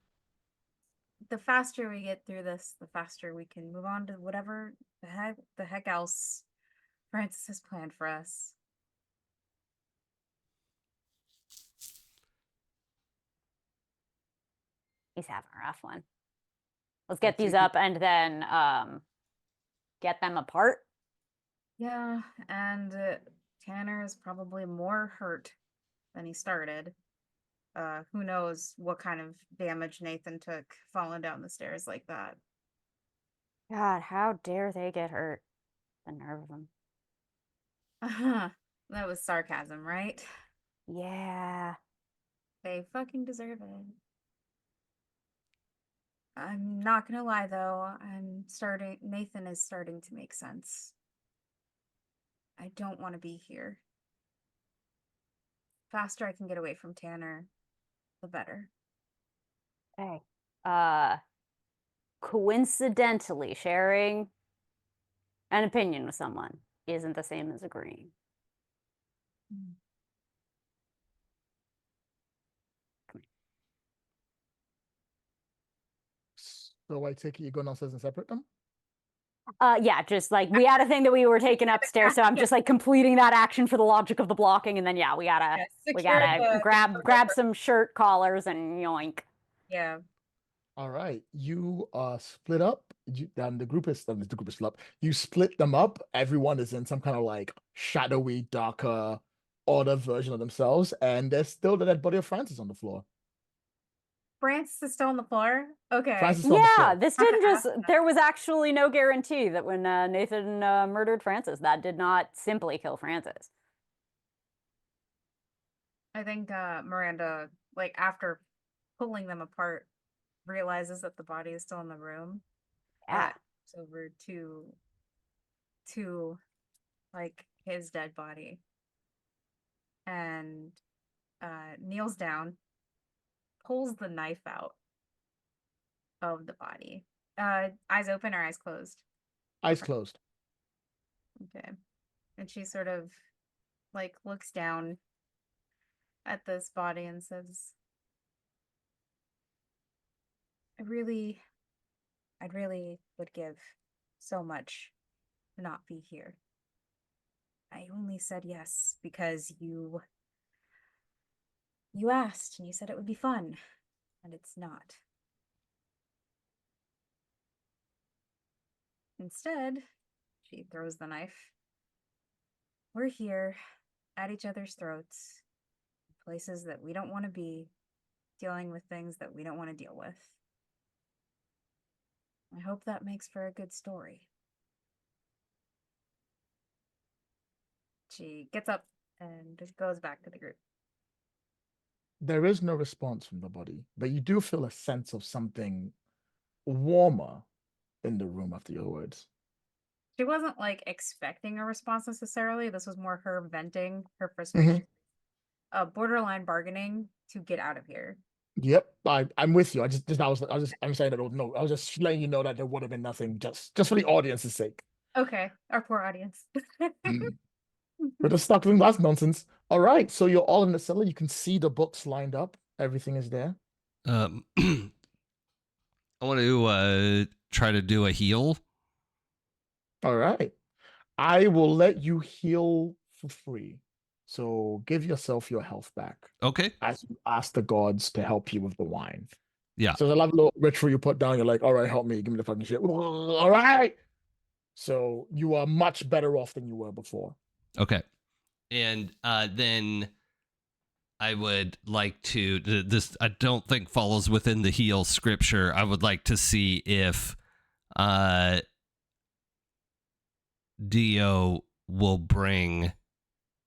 The faster we get through this, the faster we can move on to whatever the heck else Francis has planned for us. He's having a rough one. Let's get these up and then get them apart. Yeah, and Tanner is probably more hurt than he started. Who knows what kind of damage Nathan took falling down the stairs like that. God, how dare they get hurt? The nerve of them. That was sarcasm, right? Yeah. They fucking deserve it. I'm not gonna lie though, Nathan is starting to make sense. I don't want to be here. Faster I can get away from Tanner, the better. Okay. Coincidentally, sharing an opinion with someone isn't the same as agreeing. So I take it you go downstairs and separate them? Yeah, just like we had a thing that we were taking upstairs, so I'm just like completing that action for the logic of the blocking, and then yeah, we gotta grab some shirt collars and yoink. Yeah. All right, you split up. The group is split up. You split them up. Everyone is in some kind of like shadowy, darker, odder version of themselves, and there's still the dead body of Francis on the floor. Francis is still on the floor? Okay. Francis is on the Yeah, floor. this didn't just. There was actually no guarantee that when Nathan murdered Francis, that did not simply kill Francis. I think Miranda, like after pulling them apart, realizes that the body is still in the room. Yeah. It's over to like his dead body. And kneels down, pulls the knife out of the body. Eyes open or eyes closed? Eyes closed. Okay. And she sort of like looks down at this body and says, I'd really would give so much to not be here. I only said yes because you asked and you said it would be fun. And it's not. Instead, she throws the knife. We're here at each other's throats, places that we don't want to be, dealing with things that we don't want to deal with. I hope that makes for a good story. She gets up and just goes back to the group. There is no response from the body, but you do feel a sense of something warmer in the room after your words. She wasn't like expecting a response necessarily. This was more her venting her frustration, borderline bargaining to get out of here. Yep, I'm with you. I'm saying that. No, I was just letting you know that there would have been nothing, just for the audience's sake. Okay, our poor audience. We're just stuck doing that's nonsense. All right, so you're all in the cellar. You can see the books lined up. Everything is there. I want to try to do a heal. All right, I will let you heal for free. So give yourself your health back. Okay. As you ask the gods to help you with the wine. Yeah. So there's a little ritual you put down. You're like, all right, help me. Give me the fucking shit. All right. So you are much better off than you were before. Okay. And then I would like to, this I don't think follows within the heal scripture. I would like to see if Dio will bring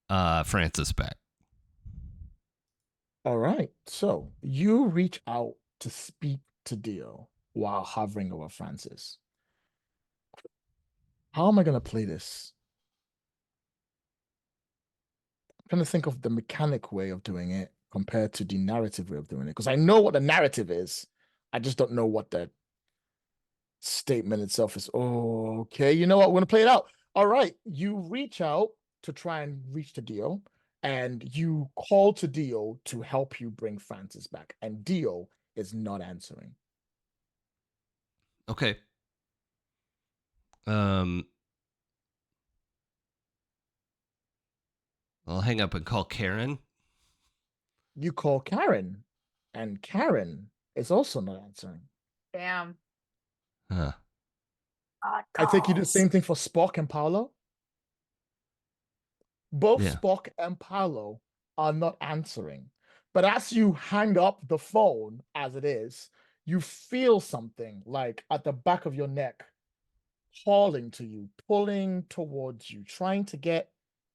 Francis back. All right. So you reach out to speak to Dio while hovering over Francis. How am I going to play this? I'm trying to think of the mechanic way of doing it compared to the narrative way of doing it. Because I know what the narrative is. I just don't know what the statement itself is. Oh, okay. You know what? We're going to play it out. All right. You reach out to try and reach to Dio. And you call to Dio to help you bring Francis back. And Dio is not answering. Okay. I'll hang up and call Karen. You call Karen, and Karen is also not answering. Damn. Huh. I think you do the same thing for Spock and Paolo. Both Spock and Paolo are not answering. But as you hang up the phone, as it is, you feel something like at the back of your neck calling to you, pulling towards you, trying to get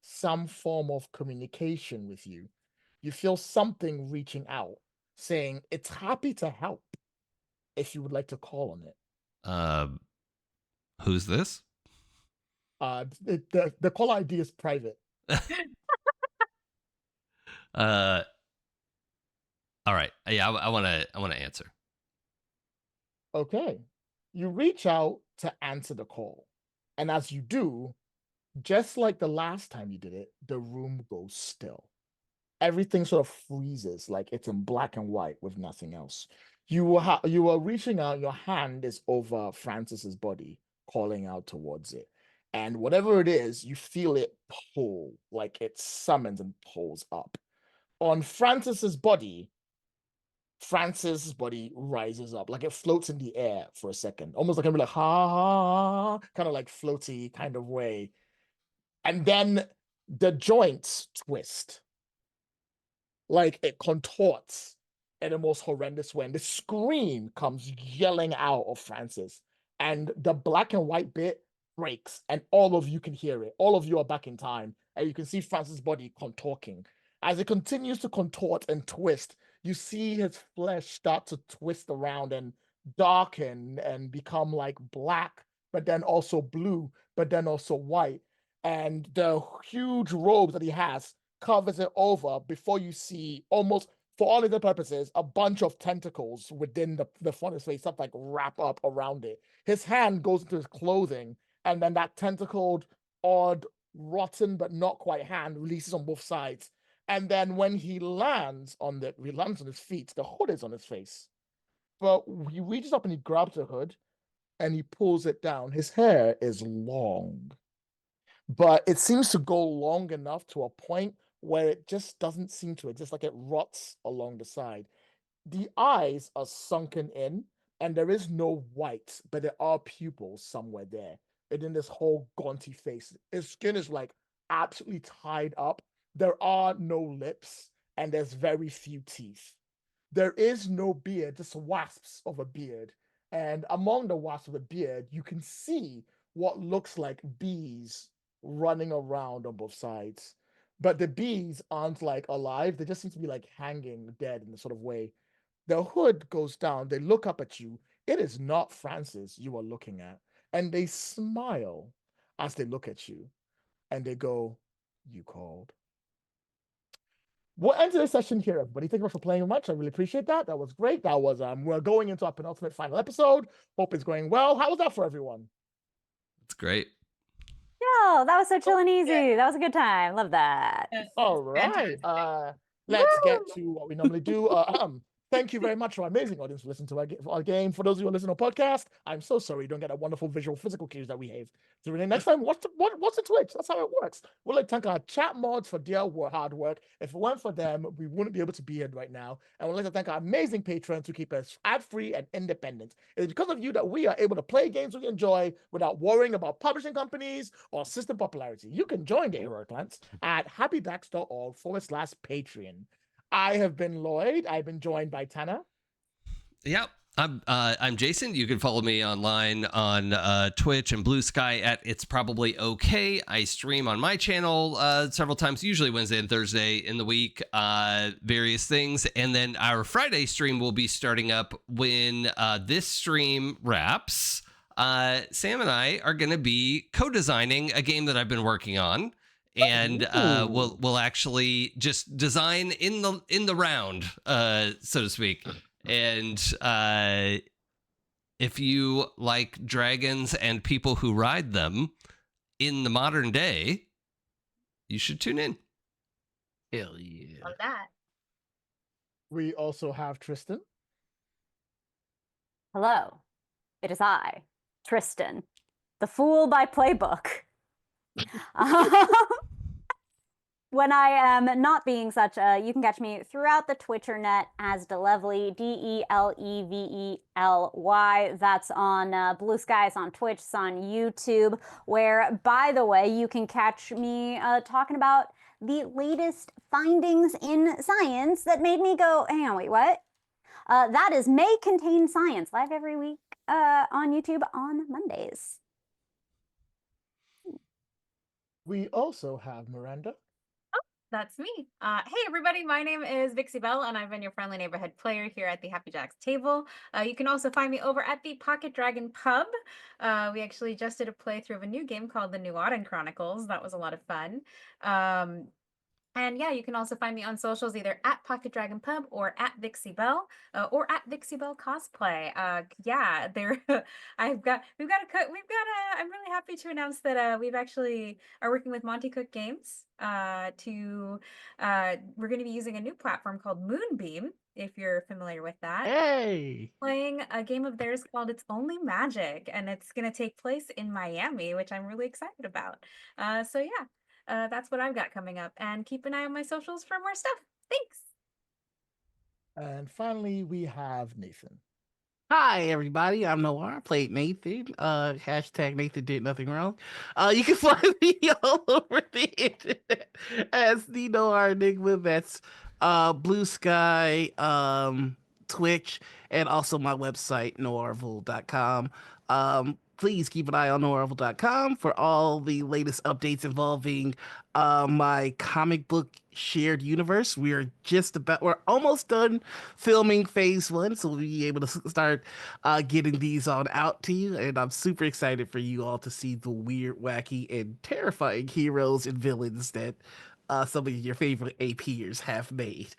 some form of communication with you. You feel something reaching out, saying it's happy to help if you would like to call on it. Who's this? The call ID is private. All right. Yeah, I want to answer. Okay. You reach out to answer the call. And as you do, just like the last time you did it, the room goes still. Everything sort of freezes, like it's in black and white with nothing else. You are reaching out, your hand is over Francis's body, calling out towards it. And whatever it is, you feel it pull, like it summons and pulls up. On Francis's body rises up, like it floats in the air for a second, almost like ha ha, kind of like floaty kind of way. And then the joints twist, like it contorts in the most horrendous way. And the scream comes yelling out of Francis, and the black and white bit breaks, and all of you can hear it. All of you are back in time, and you can see Francis' body contorting. As it continues to contort and twist, you see his flesh start to twist around and darken and become like black, but then also blue, but then also white. And the huge robe that he has covers it over before you see, almost for all intents and purposes, a bunch of tentacles within the front of his face, stuff like wrap up around it. His hand goes into his clothing, and then that tentacled, odd, rotten but not quite hand releases on both sides. And then when he lands on his feet, the hood is on his face. But he reaches up and he grabs the hood and he pulls it down. His hair is long, but it seems to go long enough to a point where it just doesn't seem to exist, like it rots along the side. The eyes are sunken in, and there is no white, but there are pupils somewhere there. And in this whole gaunty face, his skin is like absolutely tied up. There are no lips, and there's very few teeth. There is no beard, just wasps of a beard. And among the wasps of a beard, you can see what looks like bees running around on both sides. But the bees aren't like alive, they just seem to be like hanging dead in a sort of way. The hood goes down, they look up at you. It is not Francis you are looking at. And they smile as they look at you. And they go, "You called." We'll end today's session here, everybody. Thank you much for playing much. I really appreciate that. That was great. That was we're going into our penultimate final episode. Hope it's going well. How was that for everyone? It's great. Yo, that was so chill and easy. That was a good time. Love that. All right. Let's get to what we normally do. Thank you very much to our amazing audience for listening to our game. For those of you who listen to our podcast, I'm so sorry you don't get a wonderful visual, physical cues that we have. So next time, what's the Twitch? That's how it works. We'll like thank our chat mods for their hard work. If it weren't for them, we wouldn't be able to be here right now. And we'd like to thank our amazing patrons who keep us ad-free and independent. It is because of you that we are able to play games we enjoy without worrying about publishing companies or system popularity. You can join the Hero Clans at happydax.org/Patreon. I have been Lloyd. I've been joined by Tanner. Yep. I'm Jason. You can follow me online on Twitch and Blue Sky at It's Probably Okay. I stream on my channel several times, usually Wednesday and Thursday in the week, various things. And then our Friday stream will be starting up when this stream wraps. Sam and I are going to be co-designing a game that I've been working on. And we'll actually just design in the round, so to speak. And if you like dragons and people who ride them in the modern day, you should tune in. Hell yeah. Love that. We also have Tristan. Hello. It is I, Tristan, the fool by playbook. When I am not being such, you can catch me throughout the Twitternet as Delevely, Delevely. That's on Blue Sky, it's on Twitch, it's on YouTube, where, by the way, you can catch me talking about the latest findings in science that made me go, hang on, wait, what? That is May Contain Science, live every week on YouTube on Mondays. We also have Miranda. That's me. Hey, everybody. My name is Vixie Bell, and I've been your friendly neighborhood player here at the Happy Jacks table. You can also find me over at the Pocket Dragon Pub. We actually just did a playthrough of a new game called the Noir Chronicles. That was a lot of fun. And yeah, you can also find me on socials either at Pocket Dragon Pub or at Vixie Bell or at Vixie Bell Cosplay. Yeah, I'm really happy to announce that we've actually are working with Monty Cook Games we're going to be using a new platform called Moonbeam, if you're familiar with that. Hey. Playing a game of theirs called It's Only Magic, and it's going to take place in Miami, which I'm really excited about. So yeah. That's what I've got coming up, and keep an eye on my socials for more stuff. Thanks. And finally, we have Nathan. Hi, everybody. I'm Noir. I played Nathan. Hashtag Nathan did nothing wrong. You can find me all over the internet as the thenoirenigma. That's Blue Sky, Twitch, and also my website, noirville.com. Please keep an eye on noirville.com for all the latest updates involving my comic book shared universe. We're almost done filming phase 1, so we'll be able to start getting these on out to you. And I'm super excited for you all to see the weird, wacky, and terrifying heroes and villains that some of your favorite APers have made.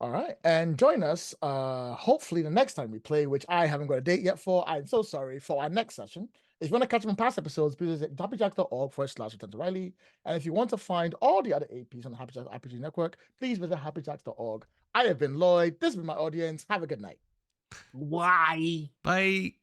All right, and join us hopefully the next time we play, which I haven't got a date yet for. I'm so sorry, for our next session. If you want to catch up on past episodes, please visit happyjacks.org/return to Riley. And if you want to find all the other APs on the Happy Jacks RPG Network, please visit happyjacks.org. I have been Lloyd. This has been my audience. Have a good night. Why? Bye.